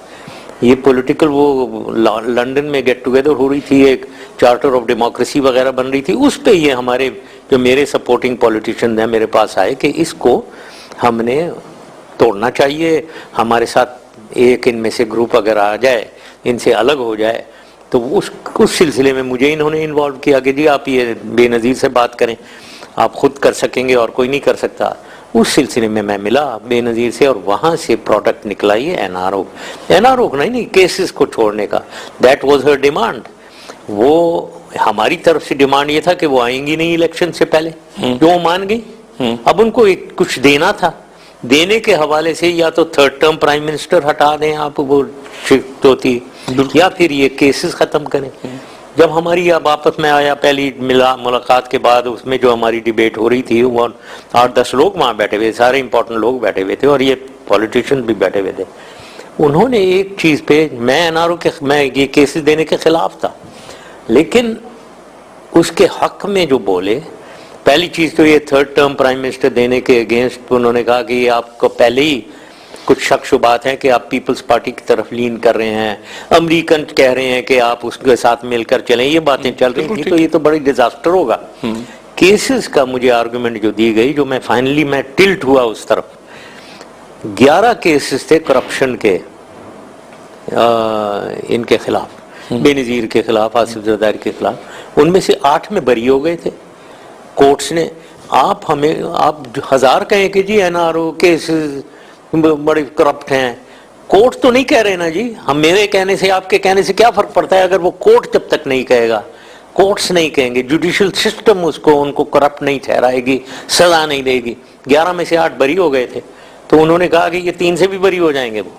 ये पॉलिटिकल, वो लंदन में गेट टुगेदर हो रही थी, एक चार्टर ऑफ डेमोक्रेसी वगैरह बन रही थी, उस पे ये हमारे जो मेरे सपोर्टिंग पॉलिटिशियन हैं मेरे पास आए कि इसको हमने तोड़ना चाहिए, हमारे साथ एक इनमें से ग्रुप अगर आ जाए, इनसे अलग हो जाए। तो उस सिलसिले में मुझे इन्होंने इन्वॉल्व किया कि जी आप ये बेनज़ीर से बात करें, आप खुद कर सकेंगे और कोई नहीं कर सकता। उस सिलसिले में मैं मिला बेनज़ीर से और वहाँ से प्रोडक्ट निकला ये एनआरओ नहीं केसेस को छोड़ने का। That was her demand. वो हमारी तरफ से डिमांड ये था कि वो आएंगी नहीं इलेक्शन से पहले, जो वो मान गई। अब उनको एक कुछ देना था, देने के हवाले से या तो 3rd टर्म प्राइम मिनिस्टर हटा दें आप, वो शिफ्ट होती, या फिर ये केसेस खत्म करें। जब हमारी अब आपस में आया पहली मुलाकात के बाद, उसमें जो हमारी डिबेट हो रही थी वो 8-10 लोग वहाँ बैठे हुए, सारे इंपॉर्टेंट लोग बैठे हुए थे और ये पॉलिटिशियन भी बैठे हुए थे। उन्होंने एक चीज़ पे, मैं एनआरओ के, मैं ये केसेस देने के खिलाफ था, लेकिन उसके हक में जो बोले, पहली चीज़ तो ये 3rd टर्म प्राइम मिनिस्टर देने के अगेंस्ट उन्होंने कहा कि ये आपको पहले ही कुछ शक शुबात है कि आप पीपल्स पार्टी की तरफ लीन कर रहे हैं, अमेरिकन कह रहे हैं कि आप उसके साथ मिलकर चलें, ये बातें चल रही थी। तो ये तो बड़ी डिजास्टर होगा। केसेस का मुझे आर्गुमेंट जो दी गई, जो मैं फाइनली मैं टिल्ट हुआ उस तरफ, 11 केसेस थे करप्शन के, इनके खिलाफ, बेनज़ीर के खिलाफ, आसिफ ज़रदारी के खिलाफ। उनमें से 8 में बरी हो गए थे कोर्ट्स ने। आप 1000 कहें कि जी एनआरओ केसेस बड़े करप्ट हैं, कोर्ट तो नहीं कह रहे ना जी। हम, मेरे कहने से आपके कहने से क्या फर्क पड़ता है? अगर वो कोर्ट जब तक नहीं कहेगा, कोर्ट्स नहीं कहेंगे, जुडिशियल सिस्टम उसको उनको करप्ट नहीं ठहराएगी, सजा नहीं देगी। 11 में से 8 बरी हो गए थे, तो उन्होंने कहा कि ये 3 से भी बरी हो जाएंगे वो।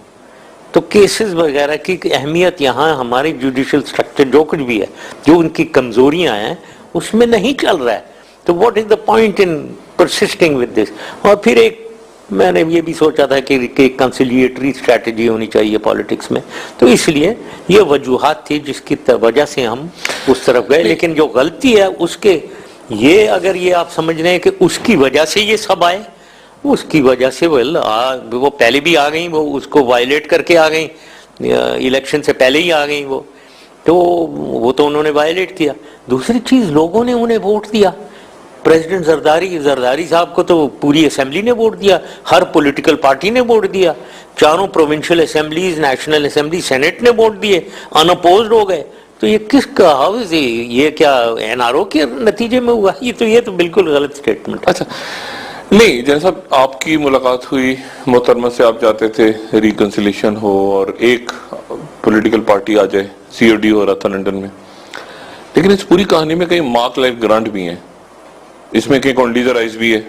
तो केसेस वगैरह की अहमियत यहाँ हमारे जुडिशियल स्ट्रक्चर जो कुछ भी है, जो उनकी कमजोरियां हैं उसमें नहीं चल रहा है। तो what is the point in persisting with this? और फिर एक मैंने ये भी सोचा था कि कंसिलिएटरी स्ट्रैटेजी होनी चाहिए पॉलिटिक्स में, तो इसलिए ये वजूहात थी जिसकी वजह से हम उस तरफ गए। लेकिन जो गलती है उसके, ये अगर ये आप समझ रहे हैं कि उसकी वजह से ये सब आए, उसकी वजह से वो पहले भी आ गई, वो उसको वायलेट करके आ गई, इलेक्शन से पहले ही आ गई वो तो उन्होंने वायलेट किया। दूसरी चीज, लोगों ने उन्हें वोट दिया। प्रेसिडेंट जरदारी साहब को तो पूरी असेंबली ने वोट दिया, हर पॉलिटिकल पार्टी ने वोट दिया, 4 provincial assemblies, national assembly, senate ने वोट दिए, अनअपोज्ड हो गए। तो ये किसका हाउस है? ये क्या एनआरओ के नतीजे में हुआ? ये तो बिल्कुल गलत स्टेटमेंट। अच्छा, नहीं जैसा आपकी मुलाकात हुई मोहतरमा से, आप चाहते थे रिकंसिलेशन हो और एक पॉलिटिकल पार्टी आ जाए, सीओडी हो रहा था लंदन में, लेकिन इस पूरी कहानी में कहीं मार्क लाइफ ग्रांट भी है, इसमें कहीं कॉन्डोलीजा राइस भी है,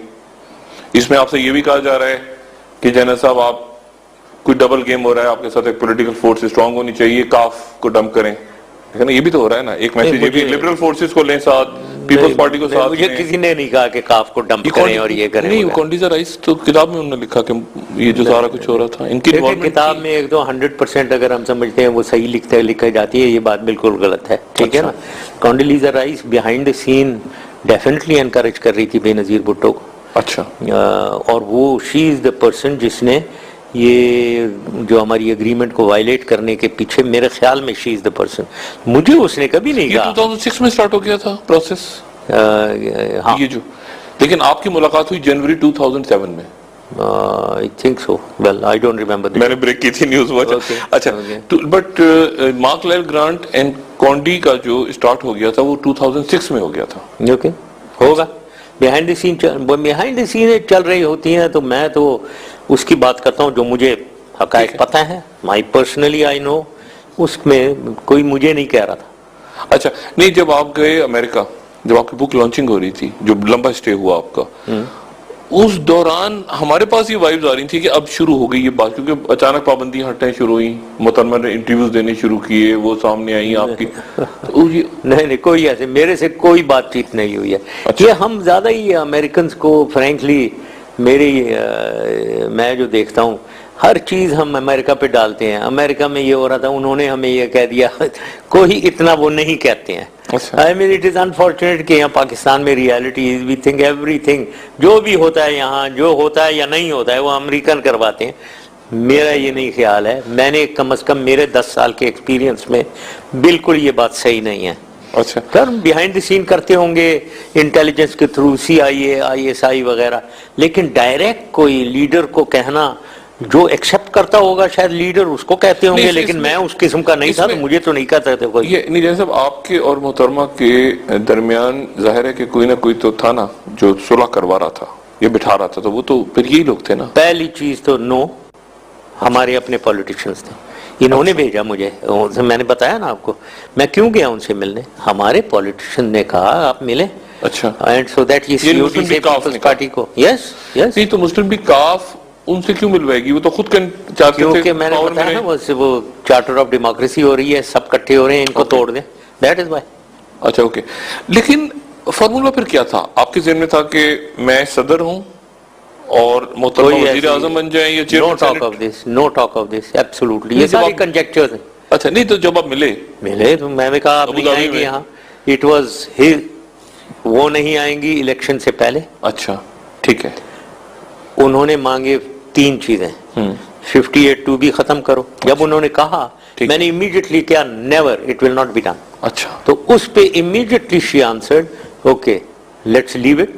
इसमें आपसे ये भी कहा जा रहा है कि जैना साहब आप कोई डबल गेम हो रहा है, आपके साथ एक पॉलिटिकल फोर्स स्ट्रांग होनी चाहिए, काफ को डंप करें, लेकिन ये भी तो हो रहा है ना, एक मैसेज ये भी लिबरल फोर्सेस को लें साथ, पीपल्स पार्टी को साथ। मुझे किसी ने नहीं कहा कि काफ को डंप करें और ये करें। नहीं, कॉन्डोलीजा राइस तो किताब में उन्होंने लिखा कि ये जो सारा कुछ हो रहा था इनकी किताब में एक तो 100% अगर हम समझते हैं वो सही लिखी जाती है, ये बात बिल्कुल गलत है, ठीक है ना। Condoleezza Rice behind the scene definitely encourage कर रही थी बेनजीर भुट्टो को। अच्छा। और वो शी इज द पर्सन जिसने ये जो हमारी एग्रीमेंट को वायलेट करने के पीछे, मेरे ख्याल में शी इज द पर्सन। मुझे उसने कभी नहीं कहा। 2006 में स्टार्ट हो गया था प्रोसेस। हाँ, ये जो, लेकिन आपकी मुलाकात हुई जनवरी 2007 में। I think so, well I don't remember. मैंने ब्रेक की थी न्यूज वॉच। अच्छा, but mark life grant and candy का जो स्टार्ट हो गया था वो 2006 में हो गया था। ओके, होगा। बिहाइंड द सीन चल रही होती हैं, तो मैं तो उसकी बात करता हूँ जो मुझे हकायक पता है। माई पर्सनली आई नो, उसमें कोई मुझे नहीं कह रहा था। अच्छा, नहीं जब आप गए अमेरिका, जब आपकी बुक लॉन्चिंग हो रही थी, जो लंबा स्टे हुआ आपका, उस दौरान हमारे पास ये वाइब्स आ रही थी कि अब शुरू हो गई ये बात, क्योंकि अचानक पाबंदियां हटने शुरू हुई, मोहतरमा ने इंटरव्यूज देने शुरू किए, वो सामने आई आपकी। तो नहीं, कोई ऐसे मेरे से कोई बातचीत नहीं हुई है। अच्छा। ये हम ज्यादा ही अमेरिकन को फ्रैंकली, मैं जो देखता हूँ हर चीज हम अमेरिका पे डालते हैं। अमेरिका में ये हो रहा था, उन्होंने हमें ये कह दिया, कोई इतना वो नहीं कहते हैं। I mean it is unfortunate कि यहाँ पाकिस्तान में reality is we think everything, जो भी होता है यहाँ, जो होता है या नहीं होता है, वो अमेरिकन करवाते हैं। मेरा ये नहीं ख्याल है, मैंने कम से कम मेरे 10 साल के एक्सपीरियंस में बिल्कुल ये बात सही नहीं है। अच्छा, सर बिहाइंड द सीन करते होंगे इंटेलिजेंस के थ्रू, CIA, ISI वगैरह, लेकिन डायरेक्ट कोई लीडर को कहना, जो एक्सेप्ट करता होगा शायद लीडर उसको कहते होंगे, लेकिन मैं उस किस्म का नहीं था, तो मुझे तो नहीं कहता था कोई। ये नहीं, जैसे आपके और मोहतरमा के दरमियान जाहिर है कि कोई ना कोई तो था ना जो सुलह करवा रहा था, ये बिठा रहा था, तो वो तो फिर यही लोग थे ना। पहली चीज तो नो, हमारे अपने पॉलिटिशियंस थे, इन्होंने भेजा मुझे। मैंने बताया ना आपको, मैं क्यों गया उनसे मिलने, हमारे पॉलिटिशियन ने कहा आप मिले। अच्छा, एंड सो दैट ये सीओडी से पीपल्स पार्टी को, यस नहीं तो मुस्लिम लीग काफ उनसे क्यों मिलवाएगी, वो तो खुद चाहते थे। क्योंकि मैंने बताया ना वो चार्टर ऑफ डेमोक्रेसी हो रही है, सब इकट्ठे हो रहे हैं, इनको तोड़ दें, दैट इज व्हाई। अच्छा, ओके, लेकिन फॉर्मूला फिर क्या था आपके ज़हन में? था कि मैं सदर हूं और मोहतरमा वज़ीर आज़म बन जाएं या chairman? No talk of this, absolutely, ये सारी कंजेक्चर्स हैं। अच्छा, नहीं तो जब आप मिले तो मैंने कहा आप नहीं आएंगे यहाँ, इट वाज हिज, वो नहीं आएंगी इलेक्शन से पहले। अच्छा, ठीक है। उन्होंने मांगे 3 चीजें, 58(2) भी खत्म करो। जब उन्होंने कहा, मैंने इमीडिएटली क्या, never, it will not be done. अच्छा, तो उस पे immediately she answered, okay let's leave it,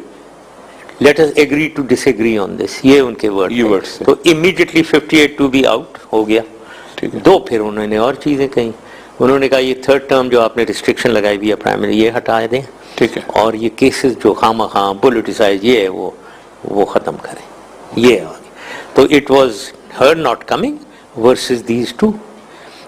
let us agree to disagree on this, ये उनके वर्ड्स। तो इमीडिएटली 58(2) भी आउट हो गया। ठीक है। 2 फिर उन्होंने और चीजें कही, उन्होंने कहा ये 3rd टर्म जो आपने रिस्ट्रिक्शन लगाई हुई है प्राइम मिनिस्टर, ये हटा दें। ठीक है। और ये केसेस जो खामखा पॉलिटिसाइज ये है वो खत्म करें, ये आ गया। तो it was her not coming versus these 2।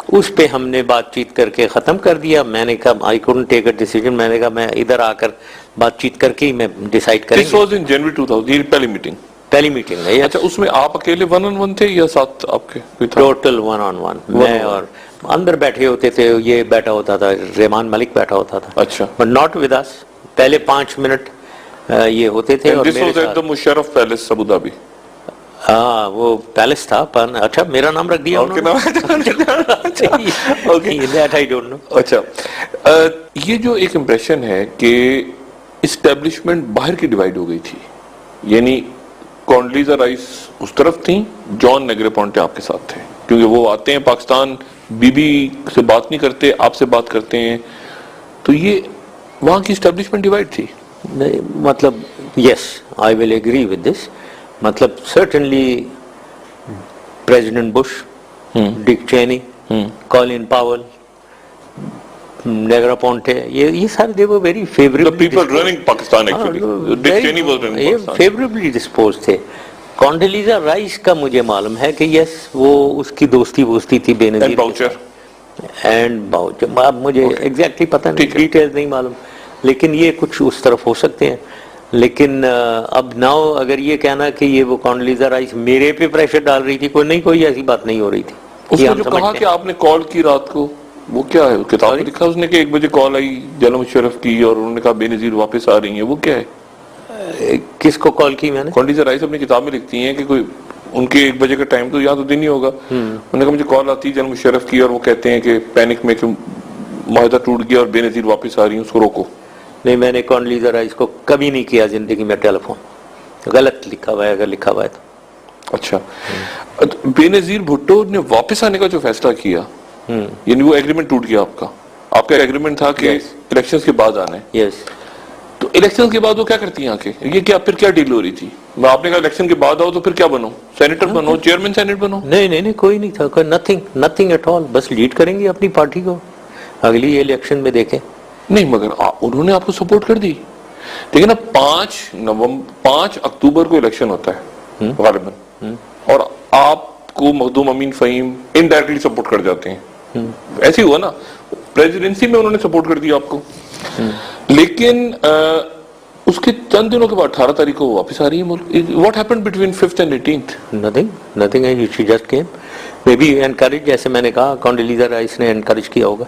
उस पे हमने बातचीत करके ख़त्म कर दिया। मैंने कहा I couldn't take a decision, मैंने कहा मैं इधर आकर बातचीत करके ही मैं डिसाइड दिस करेंगे। वाज इन जनवरी 2000, ये पहली मीटिंग। पहली मीटिंग है। अच्छा, उसमें आप अकेले 1-on-1 थे या साथ आपके कोई था? टोटल 1-on-1, मैं और अंदर बैठे होते थे, ये बैठा होता था, रहमान मलिक बैठा होता था। अच्छा, बट नॉट विद अस। पहले 5 मिनट ये होते थे और दिस मेरे वाज एट साथ, the Musharraf palace Abu Dhabi. हाँ वो पैलेस था। पर अच्छा मेरा नाम रख दिया ओके ना। Okay, that I don't know. अच्छा, ये जो एक इंप्रेशन है कि इस्टेब्लिशमेंट बाहर की डिवाइड हो गई थी, यानी कॉन्डोलीजा राइस उस तरफ थी, जॉन नेग्रोपोंटे आपके साथ थे, क्योंकि वो आते हैं पाकिस्तान, बीबी से बात नहीं करते, आपसे बात करते हैं, तो ये वहां की इस्टेब्लिशमेंट डिवाइड थी। नहीं, मतलब yes, I will agree with this. मतलब certainly President Bush, Dick Cheney, Colin Powell, Negroponte, ये सारे they were very the favourable people running Pakistan actually, Dick Cheney was running Pakistan. Favourably dispose थे। कॉन्डोलीजा राइस का मुझे मालूम है कि यस वो उसकी दोस्ती थी Benazir and Boucher, and Boucher. अब मुझे एग्जैक्टली पता नहीं, ठीक है। डिटेल्स नहीं मालूम, लेकिन ये कुछ उस तरफ हो सकते हैं। लेकिन अब नाउ अगर ये कहना कि ये वो कॉन्डोलीजा राइस मेरे पे प्रेशर डाल रही थी, कोई ऐसी बात नहीं हो रही थी। ये उसने हम जो कहा समझते कि हैं। आपने कॉल की रात को, वो क्या है? किताब में लिखा उसने कि 1 बजे कॉल आई जनरल मुशर्रफ की और उन्होंने कहा बेनजीर वापस आ रही हैं, वो क्या है? किसको कॉल की मैंने? कॉन्डोलीजा राइस अपनी किताब में लिखती हैं कि कोई उनके 1 बजे का टाइम तो यहाँ तो दिन ही होगा, उन्होंने कहा मुझे कॉल आती है जनरल मुशर्रफ की और वो कहते हैं कि पैनिक में कि माहिदा टूट गया और बेनजीर वापस आ रही है, उसको रोको। नहीं, मैंने कॉन्डोलीजा राइस को कभी नहीं किया जिंदगी में टेलीफोन। गलत लिखा हुआ है, अगर लिखा हुआ है तो। अच्छा, बेनजीर भुट्टो ने वापस आने का जो फैसला किया, यानी वो एग्रीमेंट टूट गया आपका एग्रीमेंट था कि Yes. इलेक्शंस के बाद आना है, यस। तो इलेक्शन के बाद वो क्या करती है आके? ये क्या डील हो रही थी? आपने कहा इलेक्शन के बाद आओ, तो फिर क्या बनो? सेनेटर बनो, चेयरमैन सेनेट बनो? नहीं, कोई नहीं था, कोई नथिंग एट ऑल। बस लीड करेंगे अपनी पार्टी को, अगली इलेक्शन में देखें। नहीं, मगर उन्होंने आपको सपोर्ट कर दी। देखिए ना, 5 अक्टूबर को इलेक्शन होता है गालिबन, और आपको मखदूम अमीन फहीम इनडायरेक्टली सपोर्ट कर जाते हैं। ऐसे ही हुआ ना, प्रेसिडेंसी में उन्होंने सपोर्ट कर दिया आपको। लेकिन उसके चंद दिनों के बाद 18 तारीख को वापस आ रही है मुल्क। What happened between 5th and 18th? Nothing है, she just came, maybe encourage, जैसे मैंने कहा कॉन्डोलीजा राइस ने एनकरेज किया होगा।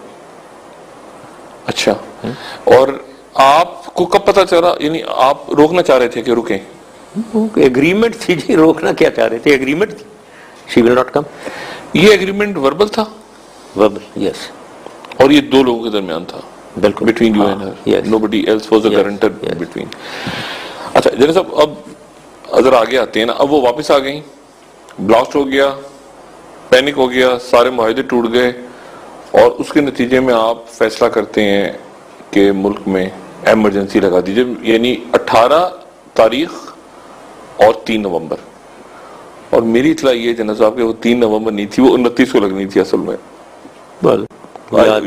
अच्छा, और आपको कब पता चला? यानी आप रोकना चाह रहे थे कि रुके? एग्रीमेंट थी जी, रोकना क्या चाह रहे थे, एग्रीमेंट थी। She will not come. ये एग्रीमेंट वर्बल था? Verbal, yes. और ये 2 लोगों के दरमियान था, बिल्कुल, between you and her, yes. Nobody else was a Yes, guarantor yes. Between. अच्छा जरा साहब, अब अगर आगे आते हैं ना, अब वो वापस आ गई, ब्लास्ट हो गया, पैनिक हो गया, सारे मुआहदे टूट गए, और उसके नतीजे में आप फैसला करते हैं कि मुल्क में एमरजेंसी लगा दीजिए, यानी 18 तारीख और 3 नवंबर। और मेरी इतला ये जनाब साहब कि वो 3 नवंबर नहीं थी, वो 29 को लगनी थी असल में।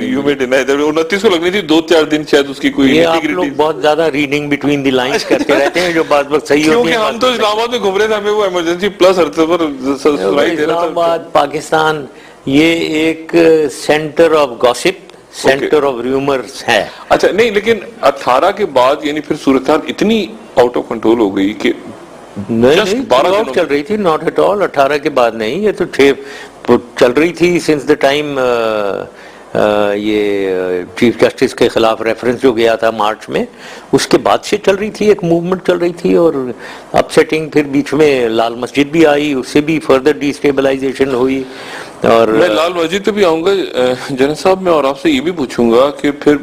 यू मे डिनाई दैट 29 को लगनी थी, 2-4 दिन शायद उसकी कोई ये आप लोग बहुत ज्यादा रीडिंग बिटवीन द लाइंस करते रहते हैं, जो बात वक्त सही होती क्योंकि है। हम तो इस्लामाबाद में घूम रहे थे, हमें वो इमरजेंसी प्लस हर पर सुनाई दे रहा था। इस्लामाबाद, पाकिस्तान, ये एक centre of gossip, centre of rumours है। अच्छा नहीं, लेकिन 18 के बाद यानी फिर सूरत हाल इतनी आउट ऑफ कंट्रोल हो गई कि नहीं, 12 throughout चल रही थी, नॉट एट ऑल। 18 के बाद नहीं, ये तो चल रही थी सिंस द टाइम ये चीफ जस्टिस के खिलाफ रेफरेंस जो गया था मार्च में, उसके बाद से चल रही थी, एक मूवमेंट चल रही थी। और अपसेटिंग, फिर बीच में लाल मस्जिद भी आई, उससे भी फर्दर डिस्टेबलाइजेशन हुई। और मैं लाल मस्जिद पे भी आऊंगा जनरल साहब में, और आपसे ये भी पूछूंगा कि फिर